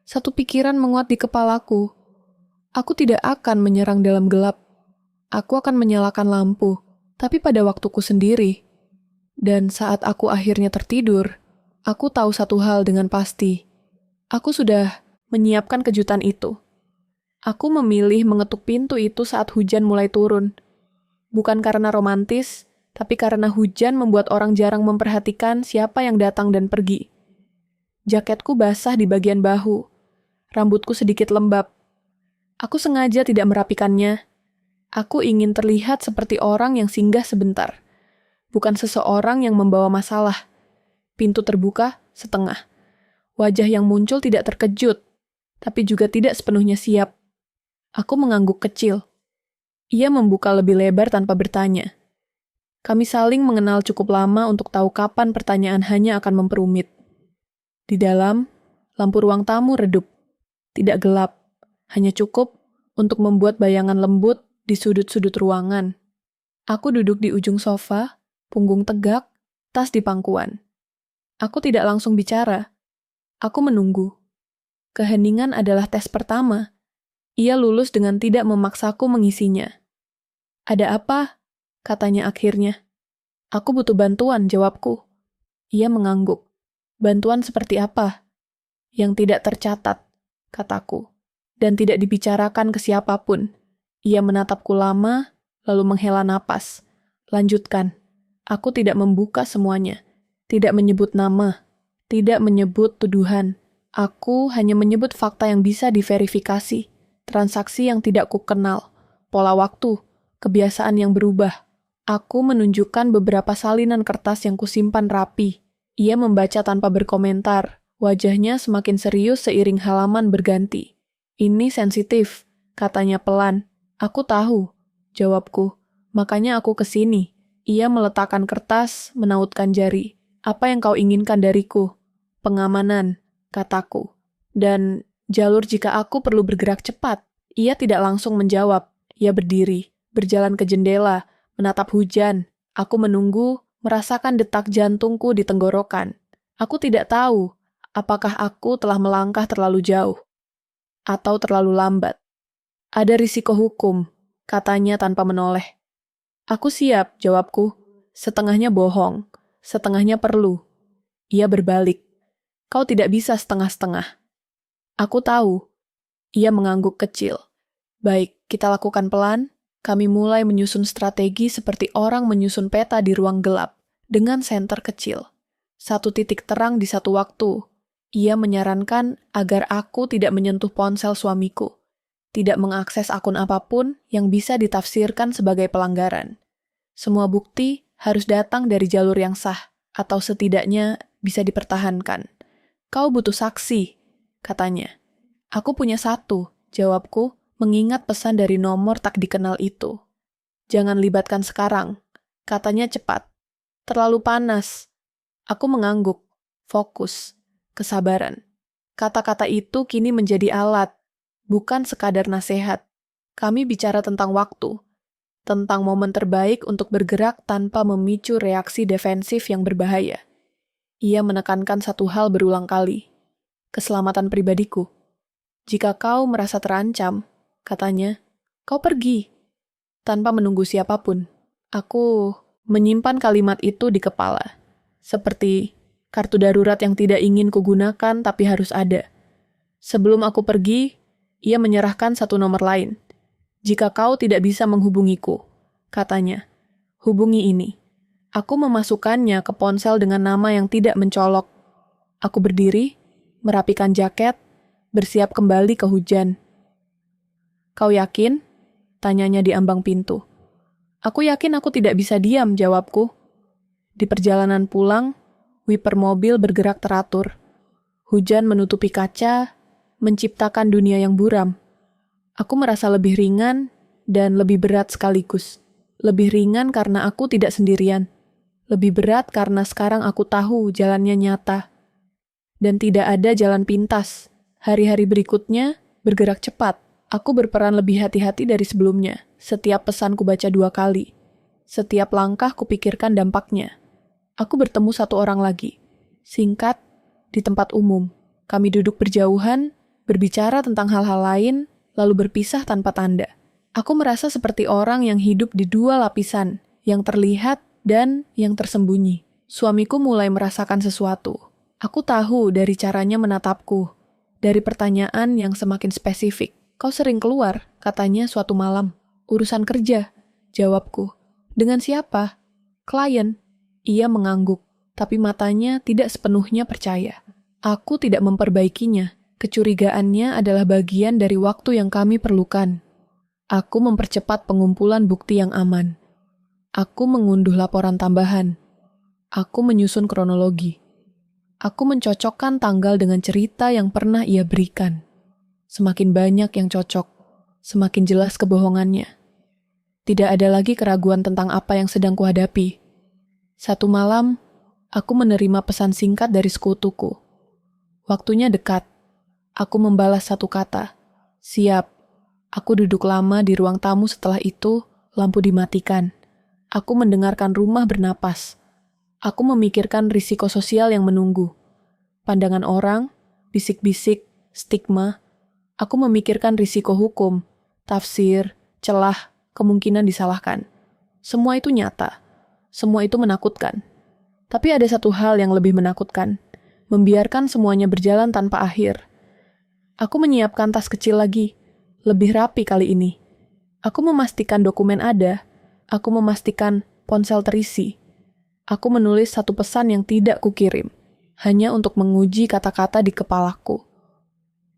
satu pikiran menguat di kepalaku. Aku tidak akan menyerang dalam gelap. Aku akan menyalakan lampu, tapi pada waktuku sendiri. Dan saat aku akhirnya tertidur, aku tahu satu hal dengan pasti. Aku sudah menyiapkan kejutan itu. Aku memilih mengetuk pintu itu saat hujan mulai turun. Bukan karena romantis, tapi karena hujan membuat orang jarang memperhatikan siapa yang datang dan pergi. Jaketku basah di bagian bahu. Rambutku sedikit lembab. Aku sengaja tidak merapikannya. Aku ingin terlihat seperti orang yang singgah sebentar. Bukan seseorang yang membawa masalah. Pintu terbuka setengah. Wajah yang muncul tidak terkejut, tapi juga tidak sepenuhnya siap. Aku mengangguk kecil. Ia membuka lebih lebar tanpa bertanya. Kami saling mengenal cukup lama untuk tahu kapan pertanyaan hanya akan memperumit. Di dalam, lampu ruang tamu redup. Tidak gelap, hanya cukup untuk membuat bayangan lembut di sudut-sudut ruangan. Aku duduk di ujung sofa, punggung tegak, tas di pangkuan. Aku tidak langsung bicara. Aku menunggu. Keheningan adalah tes pertama. Ia lulus dengan tidak memaksaku mengisinya. Ada apa? Katanya akhirnya. Aku butuh bantuan, jawabku. Ia mengangguk. Bantuan seperti apa? Yang tidak tercatat, kataku. Dan tidak dibicarakan ke siapapun. Ia menatapku lama, lalu menghela napas. Lanjutkan. Aku tidak membuka semuanya. Tidak menyebut nama. Tidak menyebut tuduhan. Aku hanya menyebut fakta yang bisa diverifikasi. Transaksi yang tidak kukenal, pola waktu, kebiasaan yang berubah. Aku menunjukkan beberapa salinan kertas yang kusimpan rapi. Ia membaca tanpa berkomentar. Wajahnya semakin serius seiring halaman berganti. Ini sensitif, katanya pelan. Aku tahu, jawabku. Makanya aku kesini. Ia meletakkan kertas, menautkan jari. Apa yang kau inginkan dariku? Pengamanan, kataku. Dan jalur jika aku perlu bergerak cepat. Ia tidak langsung menjawab. Ia berdiri, berjalan ke jendela, menatap hujan. Aku menunggu, merasakan detak jantungku di tenggorokan. Aku tidak tahu apakah aku telah melangkah terlalu jauh atau terlalu lambat. Ada risiko hukum, katanya tanpa menoleh. Aku siap, jawabku. Setengahnya bohong, setengahnya perlu. Ia berbalik. Kau tidak bisa setengah-setengah. Aku tahu. Ia mengangguk kecil. Baik, kita lakukan pelan. Kami mulai menyusun strategi seperti orang menyusun peta di ruang gelap, dengan senter kecil. Satu titik terang di satu waktu. Ia menyarankan agar aku tidak menyentuh ponsel suamiku, tidak mengakses akun apapun yang bisa ditafsirkan sebagai pelanggaran. Semua bukti harus datang dari jalur yang sah, atau setidaknya bisa dipertahankan. Kau butuh saksi, katanya. Aku punya satu, jawabku, mengingat pesan dari nomor tak dikenal itu. Jangan libatkan sekarang, katanya cepat. Terlalu panas. Aku mengangguk, fokus, kesabaran. Kata-kata itu kini menjadi alat, bukan sekadar nasihat. Kami bicara tentang waktu, tentang momen terbaik untuk bergerak tanpa memicu reaksi defensif yang berbahaya. Ia menekankan satu hal berulang kali, keselamatan pribadiku. Jika kau merasa terancam, katanya, kau pergi. Tanpa menunggu siapapun, aku menyimpan kalimat itu di kepala. Seperti kartu darurat yang tidak ingin kugunakan tapi harus ada. Sebelum aku pergi, ia menyerahkan satu nomor lain. Jika kau tidak bisa menghubungiku, katanya, hubungi ini. Aku memasukkannya ke ponsel dengan nama yang tidak mencolok. Aku berdiri, merapikan jaket, bersiap kembali ke hujan. Kau yakin? Tanyanya di ambang pintu. Aku yakin aku tidak bisa diam, jawabku. Di perjalanan pulang, wiper mobil bergerak teratur. Hujan menutupi kaca, menciptakan dunia yang buram. Aku merasa lebih ringan dan lebih berat sekaligus. Lebih ringan karena aku tidak sendirian. Lebih berat karena sekarang aku tahu jalannya nyata. Dan tidak ada jalan pintas. Hari-hari berikutnya bergerak cepat. Aku berperan lebih hati-hati dari sebelumnya. Setiap pesan ku baca 2 kali. Setiap langkah kupikirkan dampaknya. Aku bertemu satu orang lagi. Singkat, di tempat umum. Kami duduk berjauhan, berbicara tentang hal-hal lain, lalu berpisah tanpa tanda. Aku merasa seperti orang yang hidup di 2 lapisan, yang terlihat dan yang tersembunyi. Suamiku mulai merasakan sesuatu. Aku tahu dari caranya menatapku, dari pertanyaan yang semakin spesifik. Kau sering keluar, katanya suatu malam. Urusan kerja, jawabku. Dengan siapa? Klien. Ia mengangguk, tapi matanya tidak sepenuhnya percaya. Aku tidak memperbaikinya. Kecurigaannya adalah bagian dari waktu yang kami perlukan. Aku mempercepat pengumpulan bukti yang aman. Aku mengunduh laporan tambahan. Aku menyusun kronologi. Aku mencocokkan tanggal dengan cerita yang pernah ia berikan. Semakin banyak yang cocok, semakin jelas kebohongannya. Tidak ada lagi keraguan tentang apa yang sedang kuhadapi. Satu malam, aku menerima pesan singkat dari sekutuku. Waktunya dekat. Aku membalas satu kata. Siap. Aku duduk lama di ruang tamu setelah itu, lampu dimatikan. Aku mendengarkan rumah bernapas. Aku memikirkan risiko sosial yang menunggu. Pandangan orang, bisik-bisik, stigma. Aku memikirkan risiko hukum, tafsir, celah, kemungkinan disalahkan. Semua itu nyata. Semua itu menakutkan. Tapi ada satu hal yang lebih menakutkan. Membiarkan semuanya berjalan tanpa akhir. Aku menyiapkan tas kecil lagi. Lebih rapi kali ini. Aku memastikan dokumen ada. Aku memastikan ponsel terisi. Aku menulis satu pesan yang tidak kukirim. Hanya untuk menguji kata-kata di kepalaku.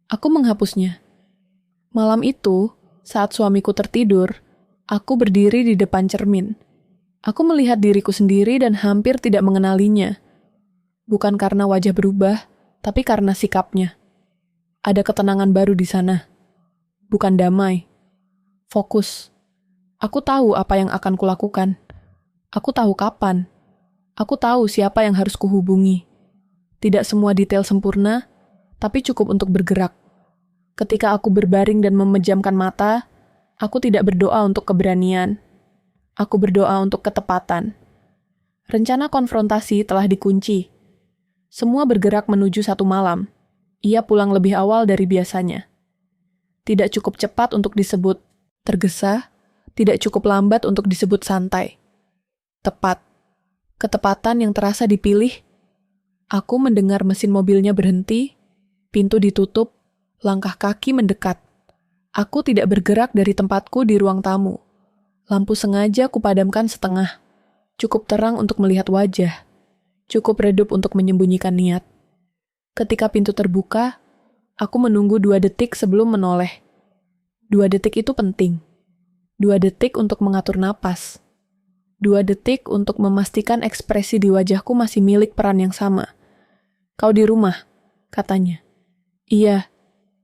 Aku menghapusnya. Malam itu, saat suamiku tertidur, aku berdiri di depan cermin. Aku melihat diriku sendiri dan hampir tidak mengenalinya. Bukan karena wajah berubah, tapi karena sikapnya. Ada ketenangan baru di sana. Bukan damai. Fokus. Aku tahu apa yang akan kulakukan. Aku tahu kapan. Aku tahu siapa yang harus kuhubungi. Tidak semua detail sempurna, tapi cukup untuk bergerak. Ketika aku berbaring dan memejamkan mata, aku tidak berdoa untuk keberanian. Aku berdoa untuk ketepatan. Rencana konfrontasi telah dikunci. Semua bergerak menuju satu malam. Ia pulang lebih awal dari biasanya. Tidak cukup cepat untuk disebut tergesa, tidak cukup lambat untuk disebut santai. Tepat. Ketepatan yang terasa dipilih. Aku mendengar mesin mobilnya berhenti, pintu ditutup, langkah kaki mendekat. Aku tidak bergerak dari tempatku di ruang tamu. Lampu sengaja kupadamkan setengah. Cukup terang untuk melihat wajah. Cukup redup untuk menyembunyikan niat. Ketika pintu terbuka, aku menunggu 2 detik sebelum menoleh. 2 detik itu penting. 2 detik untuk mengatur napas. 2 detik untuk memastikan ekspresi di wajahku masih milik peran yang sama. Kau di rumah, katanya. Iya,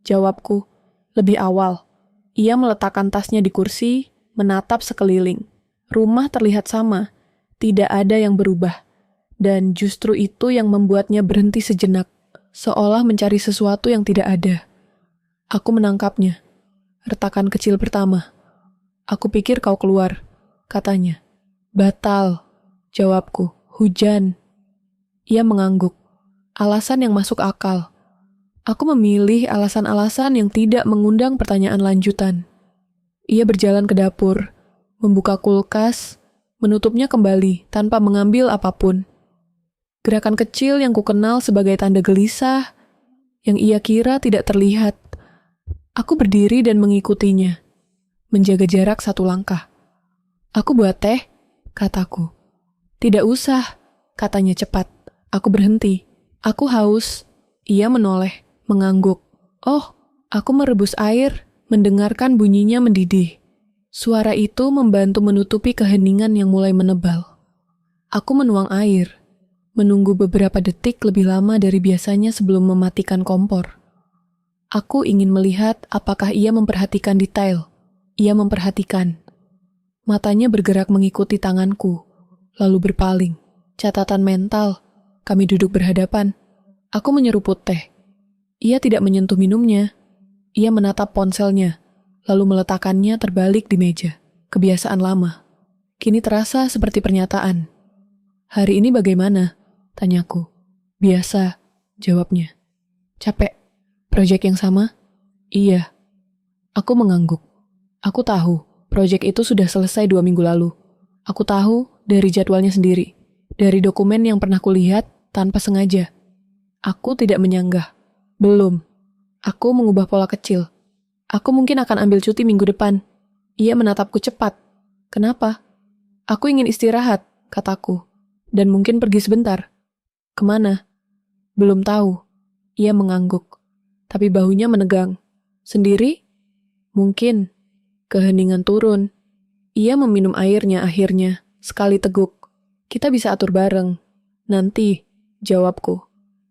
jawabku, lebih awal. Ia meletakkan tasnya di kursi, menatap sekeliling. Rumah terlihat sama, tidak ada yang berubah. Dan justru itu yang membuatnya berhenti sejenak, seolah mencari sesuatu yang tidak ada. Aku menangkapnya. Retakan kecil pertama. Aku pikir kau keluar, katanya. Batal, jawabku. Hujan. Ia mengangguk. Alasan yang masuk akal. Aku memilih alasan-alasan yang tidak mengundang pertanyaan lanjutan. Ia berjalan ke dapur, membuka kulkas, menutupnya kembali tanpa mengambil apapun. Gerakan kecil yang kukenal sebagai tanda gelisah, yang ia kira tidak terlihat. Aku berdiri dan mengikutinya, menjaga jarak 1 langkah. Aku buat teh, kataku. Tidak usah, katanya cepat. Aku berhenti. Aku haus. Ia menoleh, mengangguk. Oh, aku merebus air, mendengarkan bunyinya mendidih. Suara itu membantu menutupi keheningan yang mulai menebal. Aku menuang air, menunggu beberapa detik lebih lama dari biasanya sebelum mematikan kompor. Aku ingin melihat apakah ia memperhatikan detail. Ia memperhatikan. Matanya bergerak mengikuti tanganku, lalu berpaling. Catatan mental, kami duduk berhadapan. Aku menyeruput teh. Ia tidak menyentuh minumnya. Ia menatap ponselnya, lalu meletakkannya terbalik di meja. Kebiasaan lama. Kini terasa seperti pernyataan. Hari ini bagaimana? Tanyaku. Biasa, jawabnya. Capek? Proyek yang sama? Iya. Aku mengangguk. Aku tahu, proyek itu sudah selesai 2 minggu lalu. Aku tahu dari jadwalnya sendiri. Dari dokumen yang pernah kulihat tanpa sengaja. Aku tidak menyanggah. Belum. Aku mengubah pola kecil. Aku mungkin akan ambil cuti minggu depan. Ia menatapku cepat. Kenapa? Aku ingin istirahat, kataku. Dan mungkin pergi sebentar. Kemana? Belum tahu. Ia mengangguk. Tapi bahunya menegang. Sendiri? Mungkin. Keheningan turun. Ia meminum airnya akhirnya. Sekali teguk. Kita bisa atur bareng. Nanti, jawabku.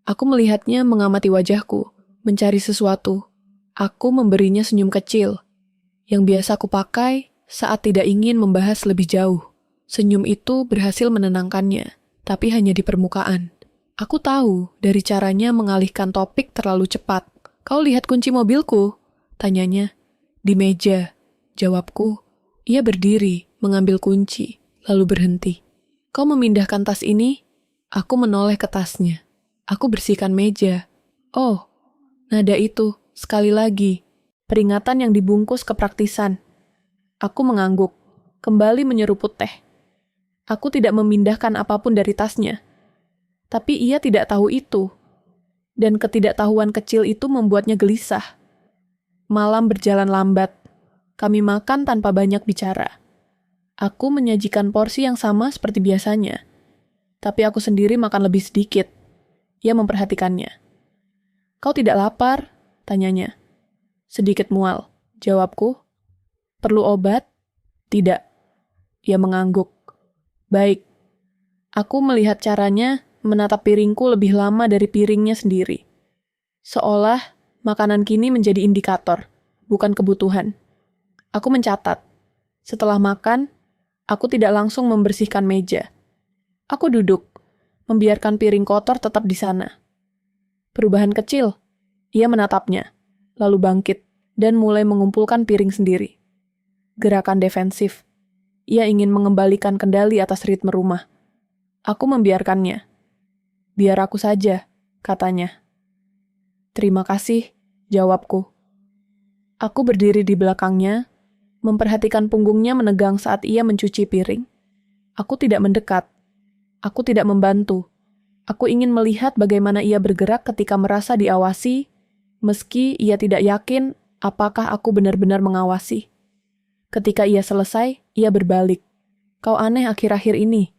Aku melihatnya mengamati wajahku. Mencari sesuatu. Aku memberinya senyum kecil. Yang biasa aku pakai saat tidak ingin membahas lebih jauh. Senyum itu berhasil menenangkannya. Tapi hanya di permukaan. Aku tahu dari caranya mengalihkan topik terlalu cepat. Kau lihat kunci mobilku? Tanyanya. Di meja. Jawabku. Ia berdiri, mengambil kunci, lalu berhenti. Kau memindahkan tas ini? Aku menoleh ke tasnya. Aku bersihkan meja. Oh, nada itu, sekali lagi. Peringatan yang dibungkus kepraktisan. Aku mengangguk, kembali menyeruput teh. Aku tidak memindahkan apapun dari tasnya. Tapi ia tidak tahu itu. Dan ketidaktahuan kecil itu membuatnya gelisah. Malam berjalan lambat. Kami makan tanpa banyak bicara. Aku menyajikan porsi yang sama seperti biasanya. Tapi aku sendiri makan lebih sedikit. Ia memperhatikannya. Kau tidak lapar? Tanyanya. Sedikit mual. Jawabku. Perlu obat? Tidak. Ia mengangguk. Baik. Aku melihat caranya menatap piringku lebih lama dari piringnya sendiri. Seolah makanan kini menjadi indikator, bukan kebutuhan. Aku mencatat. Setelah makan, aku tidak langsung membersihkan meja. Aku duduk, membiarkan piring kotor tetap di sana. Perubahan kecil. Ia menatapnya, lalu bangkit, dan mulai mengumpulkan piring sendiri. Gerakan defensif. Ia ingin mengembalikan kendali atas ritme rumah. Aku membiarkannya. Biar aku saja, katanya. Terima kasih, jawabku. Aku berdiri di belakangnya, memperhatikan punggungnya menegang saat ia mencuci piring. Aku tidak mendekat. Aku tidak membantu. Aku ingin melihat bagaimana ia bergerak ketika merasa diawasi, meski ia tidak yakin apakah aku benar-benar mengawasi. Ketika ia selesai, ia berbalik. Kau aneh akhir-akhir ini.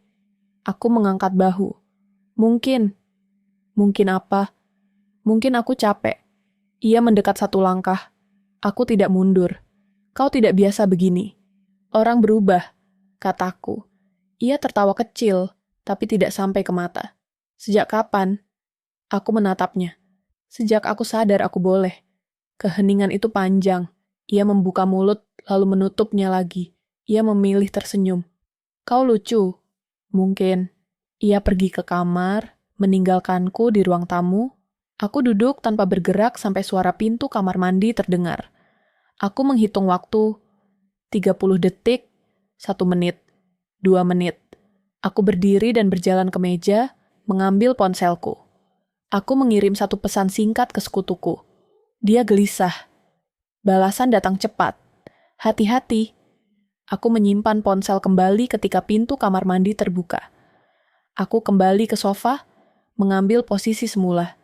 Aku mengangkat bahu. Mungkin. Mungkin apa? Mungkin aku capek. Ia mendekat 1 langkah. Aku tidak mundur. Kau tidak biasa begini. Orang berubah, kataku. Ia tertawa kecil, tapi tidak sampai ke mata. Sejak kapan? Aku menatapnya. Sejak aku sadar aku boleh. Keheningan itu panjang. Ia membuka mulut, lalu menutupnya lagi. Ia memilih tersenyum. Kau lucu. Mungkin. Ia pergi ke kamar, meninggalkanku di ruang tamu. Aku duduk tanpa bergerak sampai suara pintu kamar mandi terdengar. Aku menghitung waktu. 30 detik, 1 menit, 2 menit. Aku berdiri dan berjalan ke meja, mengambil ponselku. Aku mengirim 1 pesan singkat ke sekutuku. Dia gelisah. Balasan datang cepat. Hati-hati. Aku menyimpan ponsel kembali ketika pintu kamar mandi terbuka. Aku kembali ke sofa, mengambil posisi semula.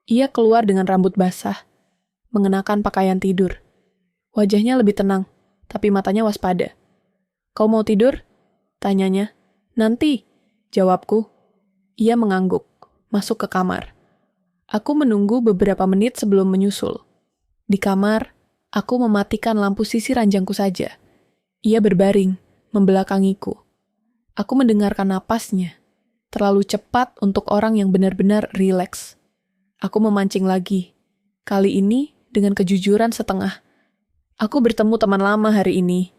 Ia keluar dengan rambut basah, mengenakan pakaian tidur. Wajahnya lebih tenang, tapi matanya waspada. Kau mau tidur? Tanyanya. Nanti, jawabku. Ia mengangguk, masuk ke kamar. Aku menunggu beberapa menit sebelum menyusul. Di kamar, aku mematikan lampu sisi ranjangku saja. Ia berbaring, membelakangiku. Aku mendengarkan napasnya, terlalu cepat untuk orang yang benar-benar rileks. Aku memancing lagi, kali ini dengan kejujuran setengah. Aku bertemu teman lama hari ini.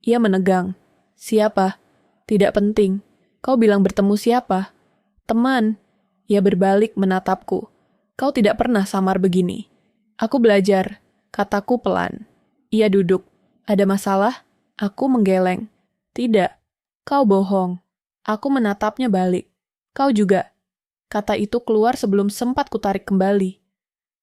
Ia menegang. Siapa? Tidak penting. Kau bilang bertemu siapa? Teman. Ia berbalik menatapku. Kau tidak pernah samar begini. Aku belajar, kataku pelan. Ia duduk. Ada masalah? Aku menggeleng. Tidak. Kau bohong. Aku menatapnya balik. Kau juga. Kata itu keluar sebelum sempat kutarik kembali.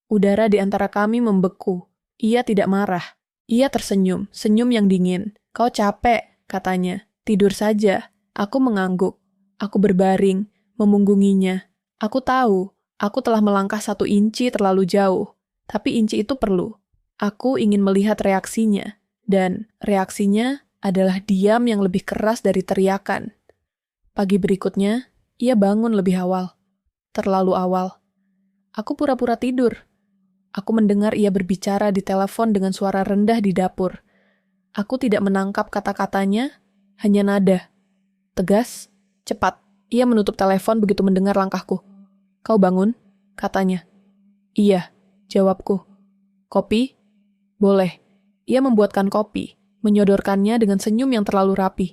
Udara di antara kami membeku. Ia tidak marah. Ia tersenyum, senyum yang dingin. Kau capek, katanya. Tidur saja. Aku mengangguk. Aku berbaring, memunggunginya. Aku tahu, aku telah melangkah 1 inci terlalu jauh. Tapi inci itu perlu. Aku ingin melihat reaksinya. Dan reaksinya adalah diam yang lebih keras dari teriakan. Pagi berikutnya, ia bangun lebih awal. Terlalu awal. Aku pura-pura tidur. Aku mendengar ia berbicara di telepon dengan suara rendah di dapur. Aku tidak menangkap kata-katanya, hanya nada. Tegas, cepat. Ia menutup telepon begitu mendengar langkahku. Kau bangun? Katanya. Iya, jawabku. Kopi? Boleh. Ia membuatkan kopi, menyodorkannya dengan senyum yang terlalu rapi.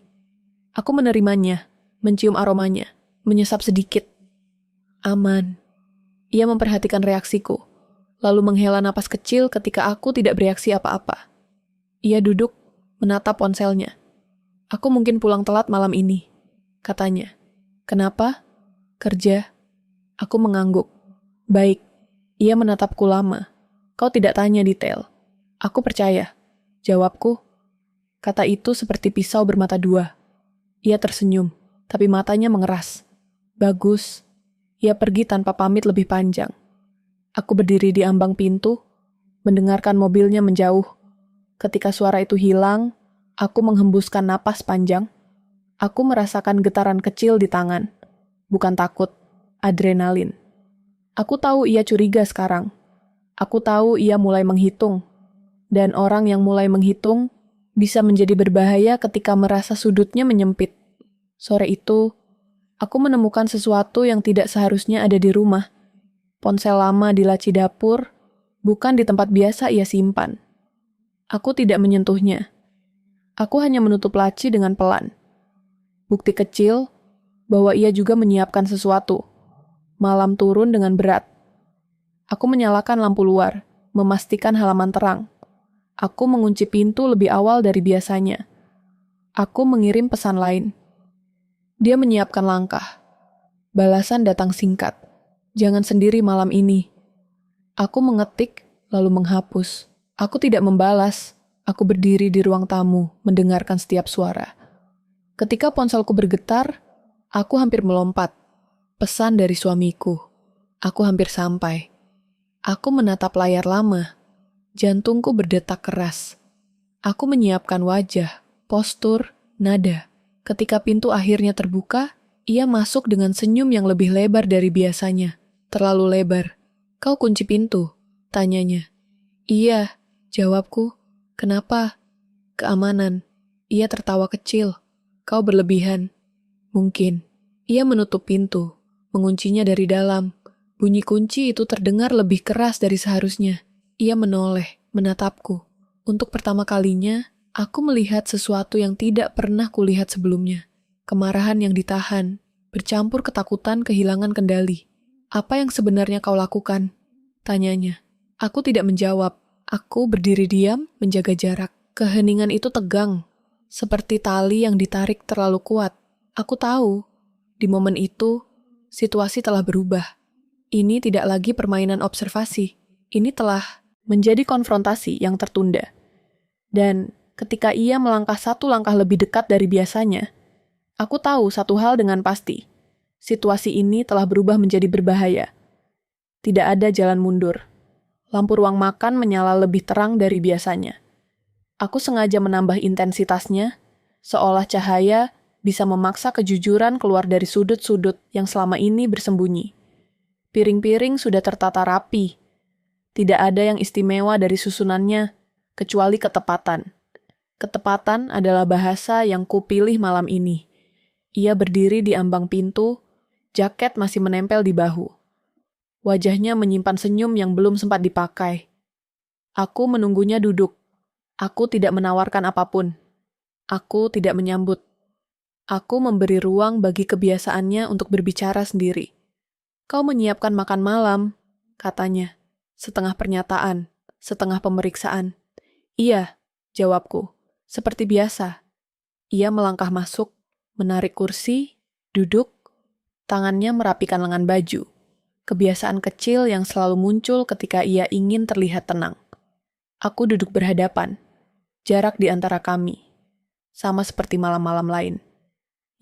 Aku menerimanya, mencium aromanya, menyesap sedikit. Aman. Ia memperhatikan reaksiku, lalu menghela napas kecil ketika aku tidak bereaksi apa-apa. Ia duduk, menatap ponselnya. Aku mungkin pulang telat malam ini, katanya. Kenapa? Kerja. Aku mengangguk. Baik. Ia menatapku lama. Kau tidak tanya detail. Aku percaya. Jawabku. Kata itu seperti pisau bermata 2. Ia tersenyum, tapi matanya mengeras. Bagus. Ia pergi tanpa pamit lebih panjang. Aku berdiri di ambang pintu, mendengarkan mobilnya menjauh. Ketika suara itu hilang, aku menghembuskan napas panjang. Aku merasakan getaran kecil di tangan. Bukan takut, adrenalin. Aku tahu ia curiga sekarang. Aku tahu ia mulai menghitung. Dan orang yang mulai menghitung bisa menjadi berbahaya ketika merasa sudutnya menyempit. Sore itu, aku menemukan sesuatu yang tidak seharusnya ada di rumah. Ponsel lama di laci dapur, bukan di tempat biasa ia simpan. Aku tidak menyentuhnya. Aku hanya menutup laci dengan pelan. Bukti kecil bahwa ia juga menyiapkan sesuatu. Malam turun dengan berat. Aku menyalakan lampu luar, memastikan halaman terang. Aku mengunci pintu lebih awal dari biasanya. Aku mengirim pesan lain. Dia menyiapkan langkah. Balasan datang singkat. Jangan sendiri malam ini. Aku mengetik, lalu menghapus. Aku tidak membalas. Aku berdiri di ruang tamu, mendengarkan setiap suara. Ketika ponselku bergetar, aku hampir melompat. Pesan dari suamiku. Aku hampir sampai. Aku menatap layar lama. Jantungku berdetak keras. Aku menyiapkan wajah, postur, nada. Ketika pintu akhirnya terbuka, ia masuk dengan senyum yang lebih lebar dari biasanya. Terlalu lebar. Kau kunci pintu? Tanyanya. Iya, jawabku. Kenapa? Keamanan. Ia tertawa kecil. Kau berlebihan. Mungkin. Ia menutup pintu, menguncinya dari dalam. Bunyi kunci itu terdengar lebih keras dari seharusnya. Ia menoleh, menatapku. Untuk pertama kalinya, aku melihat sesuatu yang tidak pernah kulihat sebelumnya. Kemarahan yang ditahan, bercampur ketakutan kehilangan kendali. Apa yang sebenarnya kau lakukan? Tanyanya. Aku tidak menjawab. Aku berdiri diam, menjaga jarak. Keheningan itu tegang, seperti tali yang ditarik terlalu kuat. Aku tahu, di momen itu, situasi telah berubah. Ini tidak lagi permainan observasi. Ini telah menjadi konfrontasi yang tertunda. Dan ketika ia melangkah 1 langkah lebih dekat dari biasanya, aku tahu satu hal dengan pasti. Situasi ini telah berubah menjadi berbahaya. Tidak ada jalan mundur. Lampu ruang makan menyala lebih terang dari biasanya. Aku sengaja menambah intensitasnya, seolah cahaya bisa memaksa kejujuran keluar dari sudut-sudut yang selama ini bersembunyi. Piring-piring sudah tertata rapi. Tidak ada yang istimewa dari susunannya, kecuali ketepatan. Ketepatan adalah bahasa yang kupilih malam ini. Ia berdiri di ambang pintu, jaket masih menempel di bahu. Wajahnya menyimpan senyum yang belum sempat dipakai. Aku menunggunya duduk. Aku tidak menawarkan apapun. Aku tidak menyambut. Aku memberi ruang bagi kebiasaannya untuk berbicara sendiri. Kau menyiapkan makan malam. katanya. Setengah pernyataan, setengah pemeriksaan. Iya, jawabku. Seperti biasa. Ia melangkah masuk, menarik kursi, duduk, tangannya merapikan lengan baju. Kebiasaan kecil yang selalu muncul ketika ia ingin terlihat tenang. Aku duduk berhadapan. Jarak di antara kami. Sama seperti malam-malam lain.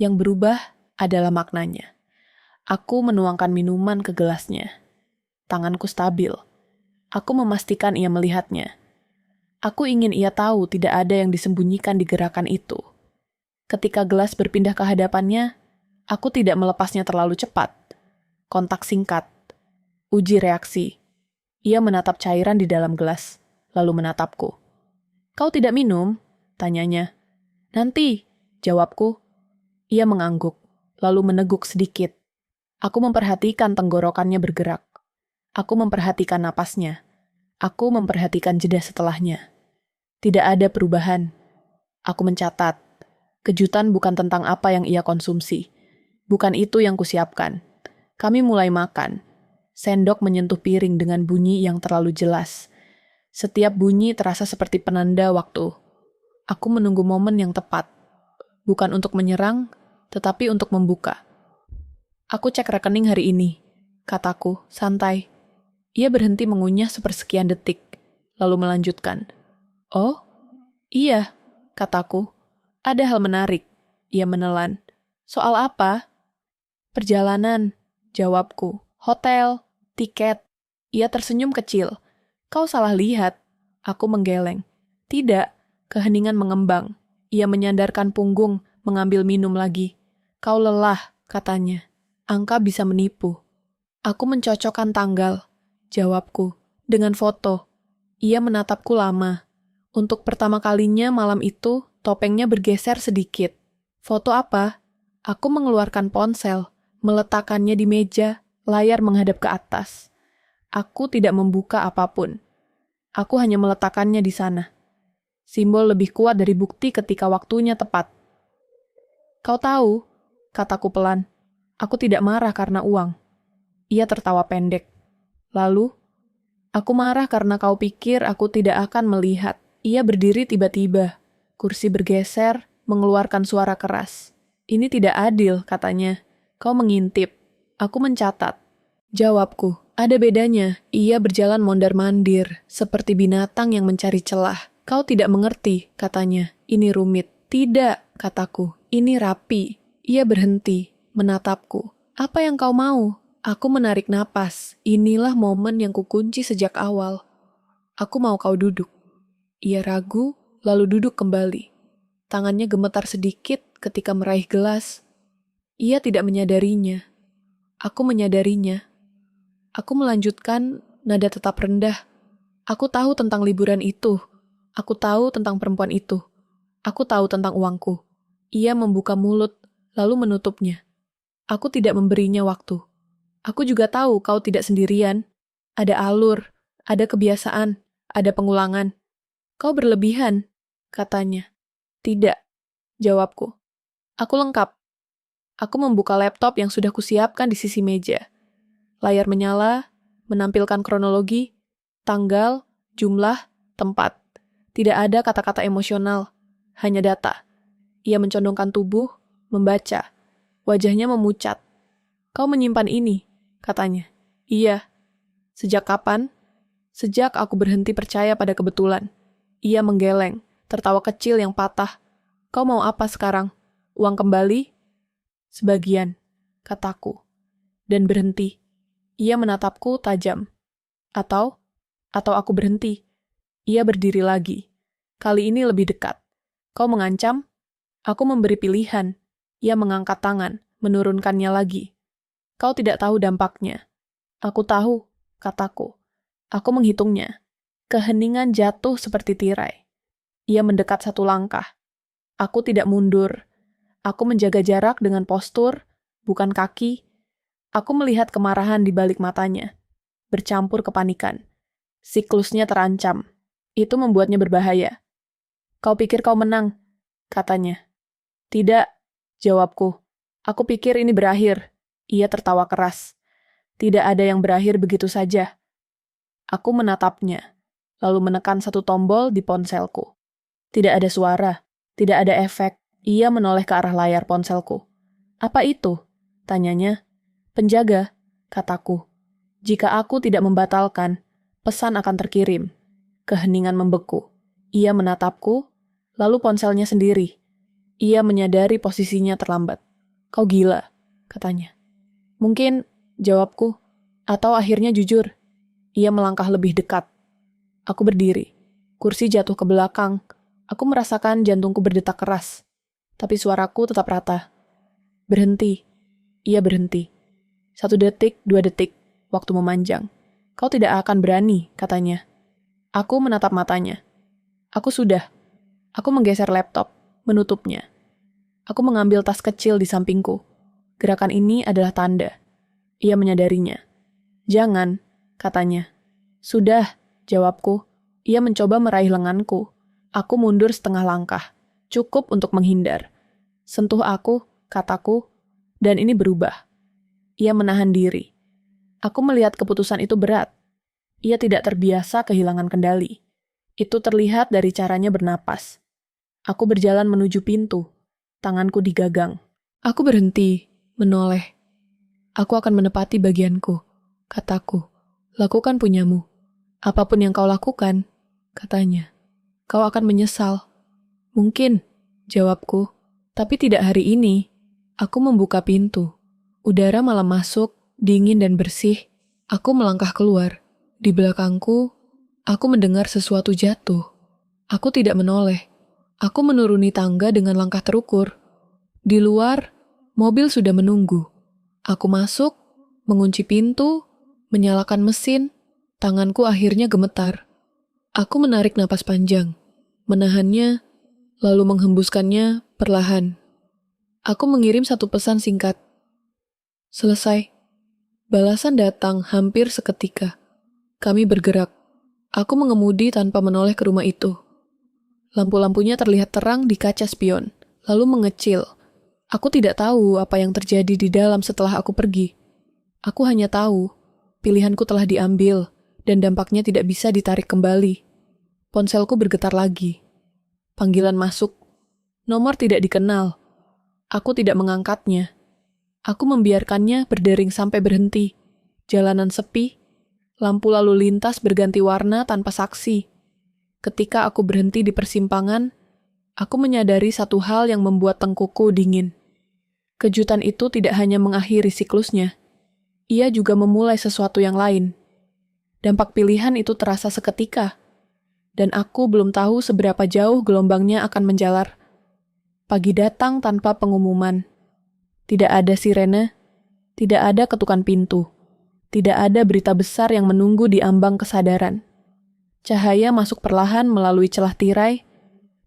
Yang berubah adalah maknanya. Aku menuangkan minuman ke gelasnya. Tanganku stabil. Aku memastikan ia melihatnya. Aku ingin ia tahu tidak ada yang disembunyikan di gerakan itu. Ketika gelas berpindah ke hadapannya, aku tidak melepasnya terlalu cepat. Kontak singkat. Uji reaksi. Ia menatap cairan di dalam gelas, lalu menatapku. Kau tidak minum? Tanyanya. Nanti, jawabku. Ia mengangguk, lalu meneguk sedikit. Aku memperhatikan tenggorokannya bergerak. Aku memperhatikan napasnya. Aku memperhatikan jeda setelahnya. Tidak ada perubahan. Aku mencatat. Kejutan bukan tentang apa yang ia konsumsi. Bukan itu yang kusiapkan. Kami mulai makan. Sendok menyentuh piring dengan bunyi yang terlalu jelas. Setiap bunyi terasa seperti penanda waktu. Aku menunggu momen yang tepat. Bukan untuk menyerang, tetapi untuk membuka. Aku cek rekening hari ini, kataku, santai. Ia berhenti mengunyah sepersekian detik, lalu melanjutkan. Oh, iya, kataku. Ada hal menarik, ia menelan. Soal apa? Perjalanan, jawabku. Hotel, tiket. Ia tersenyum kecil. Kau salah lihat. Aku menggeleng. Tidak, keheningan mengembang. Ia menyandarkan punggung, mengambil minum lagi. Kau lelah, katanya. Angka bisa menipu. Aku mencocokkan tanggal, jawabku, dengan foto. Ia menatapku lama. Untuk pertama kalinya malam itu, topengnya bergeser sedikit. Foto apa? Aku mengeluarkan ponsel, meletakkannya di meja, layar menghadap ke atas. Aku tidak membuka apapun. Aku hanya meletakkannya di sana. Simbol lebih kuat dari bukti ketika waktunya tepat. Kau tahu, kataku pelan, aku tidak marah karena uang. Ia tertawa pendek. Lalu, aku marah karena kau pikir aku tidak akan melihat. Ia berdiri tiba-tiba. Kursi bergeser, mengeluarkan suara keras. Ini tidak adil, katanya. Kau mengintip. Aku mencatat. Jawabku, ada bedanya. Ia berjalan mondar-mandir, seperti binatang yang mencari celah. Kau tidak mengerti, katanya. Ini rumit. Tidak, kataku. Ini rapi. Ia berhenti, menatapku. Apa yang kau mau? Aku menarik napas. Inilah momen yang kukunci sejak awal. Aku mau kau duduk. Ia ragu, lalu duduk kembali. Tangannya gemetar sedikit ketika meraih gelas. Ia tidak menyadarinya. Aku menyadarinya. Aku melanjutkan, nada tetap rendah. Aku tahu tentang liburan itu. Aku tahu tentang perempuan itu. Aku tahu tentang uangku. Ia membuka mulut, lalu menutupnya. Aku tidak memberinya waktu. Aku juga tahu kau tidak sendirian. Ada alur, ada kebiasaan, ada pengulangan. Kau berlebihan, katanya. Tidak, jawabku. Aku lengkap. Aku membuka laptop yang sudah kusiapkan di sisi meja. Layar menyala, menampilkan kronologi, tanggal, jumlah, tempat. Tidak ada kata-kata emosional, hanya data. Ia mencondongkan tubuh, membaca. Wajahnya memucat. Kau menyimpan ini, katanya. Iya. Sejak kapan? Sejak aku berhenti percaya pada kebetulan. Ia menggeleng, tertawa kecil yang patah. Kau mau apa sekarang? Uang kembali? Sebagian, kataku. Dan berhenti. Ia menatapku tajam. Atau aku berhenti. Ia berdiri lagi. Kali ini lebih dekat. Kau mengancam? Aku memberi pilihan. Ia mengangkat tangan, menurunkannya lagi. Kau tidak tahu dampaknya. Aku tahu, kataku. Aku menghitungnya. Keheningan jatuh seperti tirai. Ia mendekat satu langkah. Aku tidak mundur. Aku menjaga jarak dengan postur, bukan kaki. Aku melihat kemarahan di balik matanya, bercampur kepanikan. Siklusnya terancam. Itu membuatnya berbahaya. Kau pikir kau menang, katanya. Tidak, jawabku. Aku pikir ini berakhir. Ia tertawa keras. Tidak ada yang berakhir begitu saja. Aku menatapnya, lalu menekan satu tombol di ponselku. Tidak ada suara, tidak ada efek. Ia menoleh ke arah layar ponselku. Apa itu? Tanyanya. Penjaga, kataku. Jika aku tidak membatalkan, pesan akan terkirim. Keheningan membeku. Ia menatapku, lalu ponselnya sendiri. Ia menyadari posisinya terlambat. Kau gila, katanya. Mungkin, jawabku, atau akhirnya jujur. Ia melangkah lebih dekat. Aku berdiri. Kursi jatuh ke belakang. Aku merasakan jantungku berdetak keras. Tapi suaraku tetap rata. Berhenti. Ia berhenti. 1 detik, 2 detik. Waktu memanjang. Kau tidak akan berani, katanya. Aku menatap matanya. Aku sudah. Aku menggeser laptop, menutupnya. Aku mengambil tas kecil di sampingku. Gerakan ini adalah tanda. Ia menyadarinya. Jangan, katanya. Sudah, jawabku. Ia mencoba meraih lenganku. Aku mundur setengah langkah. Cukup untuk menghindar. Sentuh aku, kataku, dan ini berubah. Ia menahan diri. Aku melihat keputusan itu berat. Ia tidak terbiasa kehilangan kendali. Itu terlihat dari caranya bernapas. Aku berjalan menuju pintu. Tanganku digagang. Aku berhenti, menoleh. Aku akan menepati bagianku, kataku. Lakukan punyamu. Apapun yang kau lakukan, katanya. Kau akan menyesal. Mungkin, jawabku. Tapi tidak hari ini. Aku membuka pintu. Udara malam masuk, dingin dan bersih. Aku melangkah keluar. Di belakangku, aku mendengar sesuatu jatuh. Aku tidak menoleh. Aku menuruni tangga dengan langkah terukur. Di luar, mobil sudah menunggu. Aku masuk, mengunci pintu, menyalakan mesin, tanganku akhirnya gemetar. Aku menarik napas panjang, menahannya, lalu menghembuskannya perlahan. Aku mengirim satu pesan singkat. Selesai. Balasan datang hampir seketika. Kami bergerak. Aku mengemudi tanpa menoleh ke rumah itu. Lampu-lampunya terlihat terang di kaca spion, lalu mengecil. Aku tidak tahu apa yang terjadi di dalam setelah aku pergi. Aku hanya tahu, pilihanku telah diambil, dan dampaknya tidak bisa ditarik kembali. Ponselku bergetar lagi. Panggilan masuk. Nomor tidak dikenal. Aku tidak mengangkatnya. Aku membiarkannya berdering sampai berhenti. Jalanan sepi. Lampu lalu lintas berganti warna tanpa saksi. Ketika aku berhenti di persimpangan, aku menyadari satu hal yang membuat tengkuku dingin. Kejutan itu tidak hanya mengakhiri siklusnya, ia juga memulai sesuatu yang lain. Dampak pilihan itu terasa seketika, dan aku belum tahu seberapa jauh gelombangnya akan menjalar. Pagi datang tanpa pengumuman. Tidak ada sirene, tidak ada ketukan pintu, tidak ada berita besar yang menunggu di ambang kesadaran. Cahaya masuk perlahan melalui celah tirai,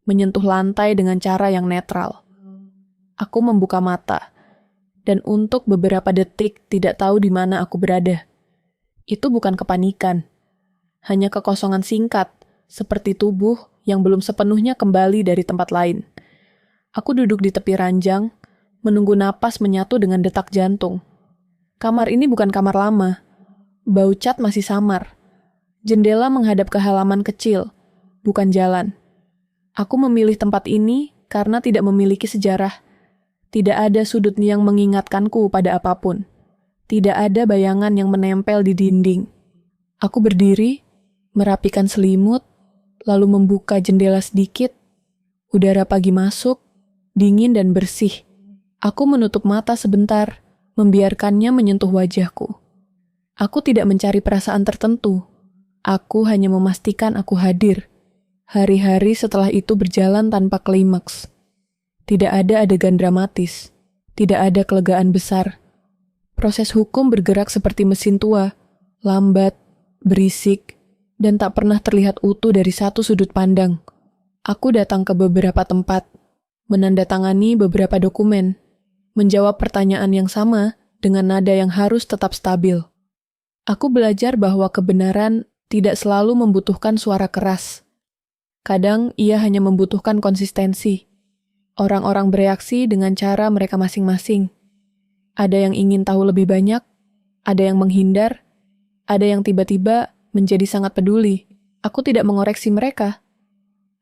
menyentuh lantai dengan cara yang netral. Aku membuka mata, dan untuk beberapa detik tidak tahu di mana aku berada. Itu bukan kepanikan, hanya kekosongan singkat, seperti tubuh yang belum sepenuhnya kembali dari tempat lain. Aku duduk di tepi ranjang, menunggu napas menyatu dengan detak jantung. Kamar ini bukan kamar lama. Bau cat masih samar. Jendela menghadap ke halaman kecil, bukan jalan. Aku memilih tempat ini karena tidak memiliki sejarah. Tidak ada sudut yang mengingatkanku pada apapun. Tidak ada bayangan yang menempel di dinding. Aku berdiri, merapikan selimut, lalu membuka jendela sedikit. Udara pagi masuk, dingin dan bersih. Aku menutup mata sebentar, membiarkannya menyentuh wajahku. Aku tidak mencari perasaan tertentu. Aku hanya memastikan aku hadir. Hari-hari setelah itu berjalan tanpa klimaks. Tidak ada adegan dramatis. Tidak ada kelegaan besar. Proses hukum bergerak seperti mesin tua, lambat, berisik, dan tak pernah terlihat utuh dari satu sudut pandang. Aku datang ke beberapa tempat, menandatangani beberapa dokumen, menjawab pertanyaan yang sama dengan nada yang harus tetap stabil. Aku belajar bahwa kebenaran tidak selalu membutuhkan suara keras. Kadang ia hanya membutuhkan konsistensi. Orang-orang bereaksi dengan cara mereka masing-masing. Ada yang ingin tahu lebih banyak, ada yang menghindar, ada yang tiba-tiba menjadi sangat peduli. Aku tidak mengoreksi mereka.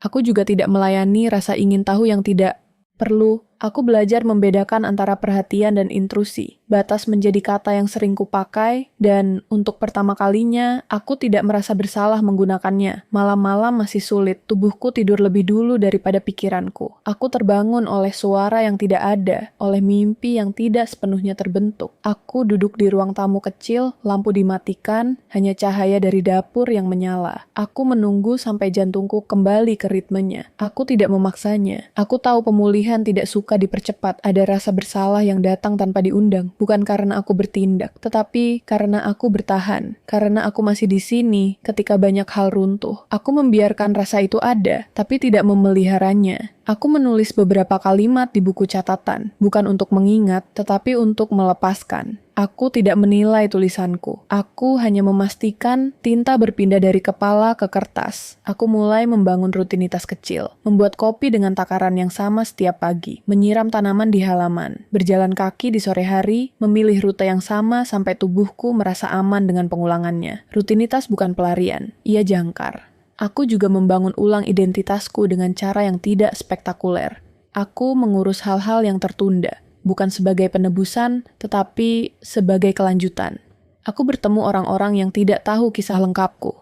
Aku juga tidak melayani rasa ingin tahu yang tidak perlu. Aku belajar membedakan antara perhatian dan intrusi. Batas menjadi kata yang sering kupakai, dan untuk pertama kalinya, aku tidak merasa bersalah menggunakannya. Malam-malam masih sulit, tubuhku tidur lebih dulu daripada pikiranku. Aku terbangun oleh suara yang tidak ada, oleh mimpi yang tidak sepenuhnya terbentuk. Aku duduk di ruang tamu kecil, lampu dimatikan, hanya cahaya dari dapur yang menyala. Aku menunggu sampai jantungku kembali ke ritmenya. Aku tidak memaksanya. Aku tahu pemulihan tidak suka dipercepat, ada rasa bersalah yang datang tanpa diundang, bukan karena aku bertindak, tetapi karena aku bertahan, karena aku masih di sini ketika banyak hal runtuh. Aku membiarkan rasa itu ada, tapi tidak memeliharanya. Aku menulis beberapa kalimat di buku catatan, bukan untuk mengingat, tetapi untuk melepaskan. Aku tidak menilai tulisanku. Aku hanya memastikan tinta berpindah dari kepala ke kertas. Aku mulai membangun rutinitas kecil. Membuat kopi dengan takaran yang sama setiap pagi. Menyiram tanaman di halaman. Berjalan kaki di sore hari. Memilih rute yang sama sampai tubuhku merasa aman dengan pengulangannya. Rutinitas bukan pelarian. Ia jangkar. Aku juga membangun ulang identitasku dengan cara yang tidak spektakuler. Aku mengurus hal-hal yang tertunda. Bukan sebagai penebusan, tetapi sebagai kelanjutan. Aku bertemu orang-orang yang tidak tahu kisah lengkapku.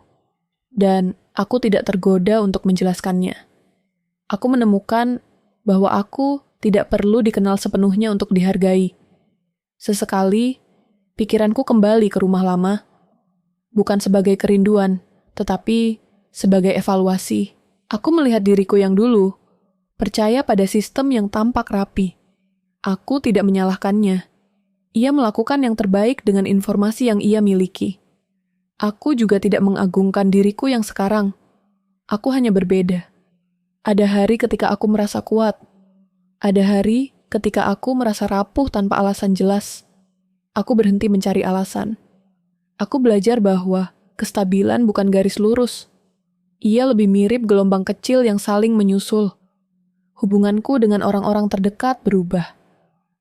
Dan aku tidak tergoda untuk menjelaskannya. Aku menemukan bahwa aku tidak perlu dikenal sepenuhnya untuk dihargai. Sesekali, pikiranku kembali ke rumah lama. Bukan sebagai kerinduan, tetapi sebagai evaluasi. Aku melihat diriku yang dulu, percaya pada sistem yang tampak rapi. Aku tidak menyalahkannya. Ia melakukan yang terbaik dengan informasi yang ia miliki. Aku juga tidak mengagungkan diriku yang sekarang. Aku hanya berbeda. Ada hari ketika aku merasa kuat. Ada hari ketika aku merasa rapuh tanpa alasan jelas. Aku berhenti mencari alasan. Aku belajar bahwa kestabilan bukan garis lurus. Ia lebih mirip gelombang kecil yang saling menyusul. Hubunganku dengan orang-orang terdekat berubah.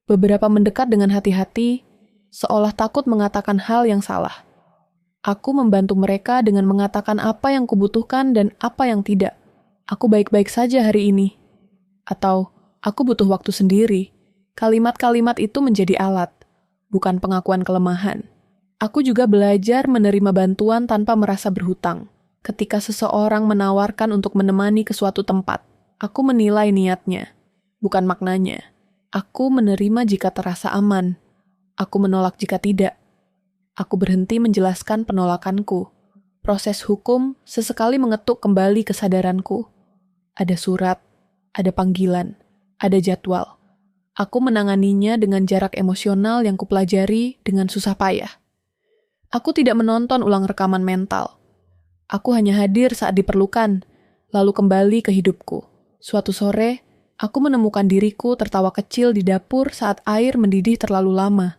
Beberapa mendekat dengan hati-hati, seolah takut mengatakan hal yang salah. Aku membantu mereka dengan mengatakan apa yang kubutuhkan dan apa yang tidak. Aku baik-baik saja hari ini. Atau, aku butuh waktu sendiri. Kalimat-kalimat itu menjadi alat, bukan pengakuan kelemahan. Aku juga belajar menerima bantuan tanpa merasa berhutang. Ketika seseorang menawarkan untuk menemani ke suatu tempat, aku menilai niatnya, bukan maknanya. Aku menerima jika terasa aman. Aku menolak jika tidak. Aku berhenti menjelaskan penolakanku. Proses hukum sesekali mengetuk kembali kesadaranku. Ada surat, ada panggilan, ada jadwal. Aku menanganinya dengan jarak emosional yang kupelajari dengan susah payah. Aku tidak menonton ulang rekaman mental. Aku hanya hadir saat diperlukan, lalu kembali ke hidupku. Suatu sore, aku menemukan diriku tertawa kecil di dapur saat air mendidih terlalu lama.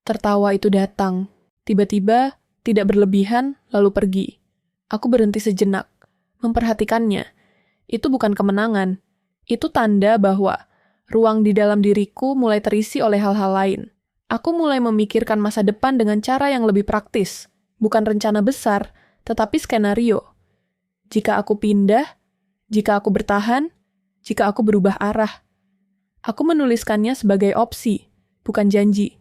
Tertawa itu datang, tiba-tiba, tidak berlebihan, lalu pergi. Aku berhenti sejenak, memperhatikannya. Itu bukan kemenangan. Itu tanda bahwa ruang di dalam diriku mulai terisi oleh hal-hal lain. Aku mulai memikirkan masa depan dengan cara yang lebih praktis. Bukan rencana besar, tetapi skenario. Jika aku pindah, jika aku bertahan, jika aku berubah arah. Aku menuliskannya sebagai opsi, bukan janji.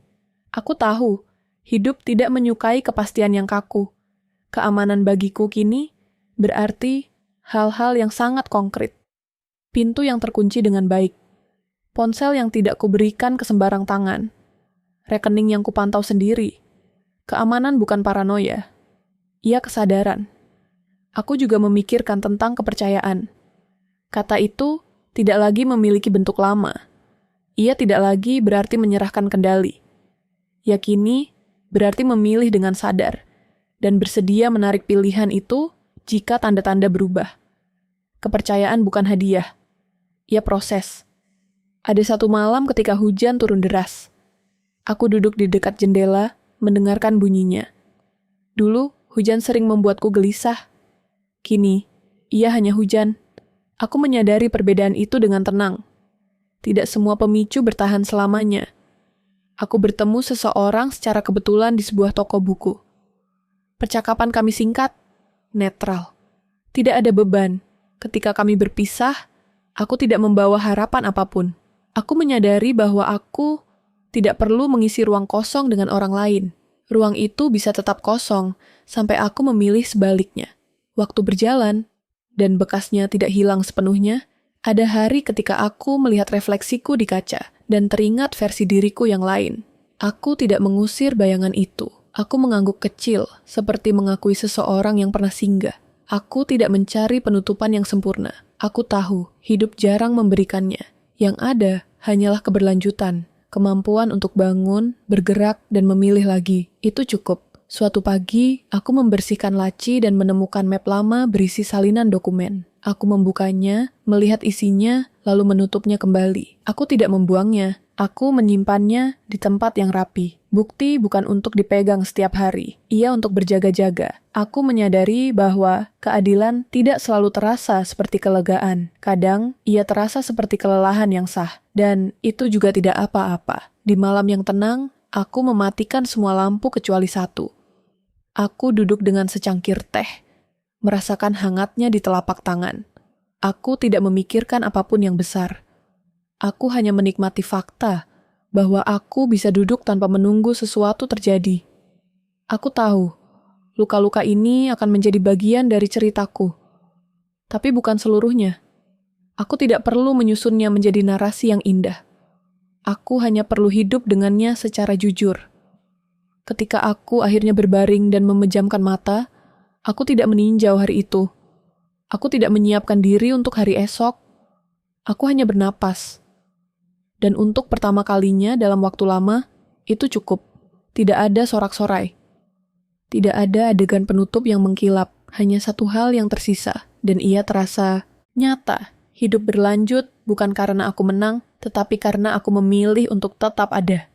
Aku tahu, hidup tidak menyukai kepastian yang kaku. Keamanan bagiku kini berarti hal-hal yang sangat konkret. Pintu yang terkunci dengan baik. Ponsel yang tidak kuberikan ke sembarang tangan. Rekening yang kupantau sendiri. Keamanan bukan paranoia. Ia kesadaran. Aku juga memikirkan tentang kepercayaan. Kata itu tidak lagi memiliki bentuk lama. Ia tidak lagi berarti menyerahkan kendali. Yakini berarti memilih dengan sadar dan bersedia menarik pilihan itu jika tanda-tanda berubah. Kepercayaan bukan hadiah. Ia proses. Ada satu malam ketika hujan turun deras. Aku duduk di dekat jendela, mendengarkan bunyinya. Dulu, hujan sering membuatku gelisah. Kini, ia hanya hujan. Aku menyadari perbedaan itu dengan tenang. Tidak semua pemicu bertahan selamanya. Aku bertemu seseorang secara kebetulan di sebuah toko buku. Percakapan kami singkat, netral. Tidak ada beban. Ketika kami berpisah, aku tidak membawa harapan apapun. Aku menyadari bahwa aku tidak perlu mengisi ruang kosong dengan orang lain. Ruang itu bisa tetap kosong sampai aku memilih sebaliknya. Waktu berjalan, dan bekasnya tidak hilang sepenuhnya, ada hari ketika aku melihat refleksiku di kaca dan teringat versi diriku yang lain. Aku tidak mengusir bayangan itu. Aku mengangguk kecil, seperti mengakui seseorang yang pernah singgah. Aku tidak mencari penutupan yang sempurna. Aku tahu, hidup jarang memberikannya. Yang ada hanyalah keberlanjutan, kemampuan untuk bangun, bergerak, dan memilih lagi. Itu cukup. Suatu pagi, aku membersihkan laci dan menemukan map lama berisi salinan dokumen. Aku membukanya, melihat isinya, lalu menutupnya kembali. Aku tidak membuangnya. Aku menyimpannya di tempat yang rapi. Bukti bukan untuk dipegang setiap hari. Ia untuk berjaga-jaga. Aku menyadari bahwa keadilan tidak selalu terasa seperti kelegaan. Kadang, ia terasa seperti kelelahan yang sah. Dan itu juga tidak apa-apa. Di malam yang tenang, aku mematikan semua lampu kecuali satu. Aku duduk dengan secangkir teh, merasakan hangatnya di telapak tangan. Aku tidak memikirkan apapun yang besar. Aku hanya menikmati fakta bahwa aku bisa duduk tanpa menunggu sesuatu terjadi. Aku tahu, luka-luka ini akan menjadi bagian dari ceritaku. Tapi bukan seluruhnya. Aku tidak perlu menyusunnya menjadi narasi yang indah. Aku hanya perlu hidup dengannya secara jujur. Ketika aku akhirnya berbaring dan memejamkan mata, aku tidak meninjau hari itu. Aku tidak menyiapkan diri untuk hari esok. Aku hanya bernapas. Dan untuk pertama kalinya dalam waktu lama, itu cukup. Tidak ada sorak-sorai. Tidak ada adegan penutup yang mengkilap. Hanya satu hal yang tersisa. Dan ia terasa nyata. Hidup berlanjut bukan karena aku menang, tetapi karena aku memilih untuk tetap ada.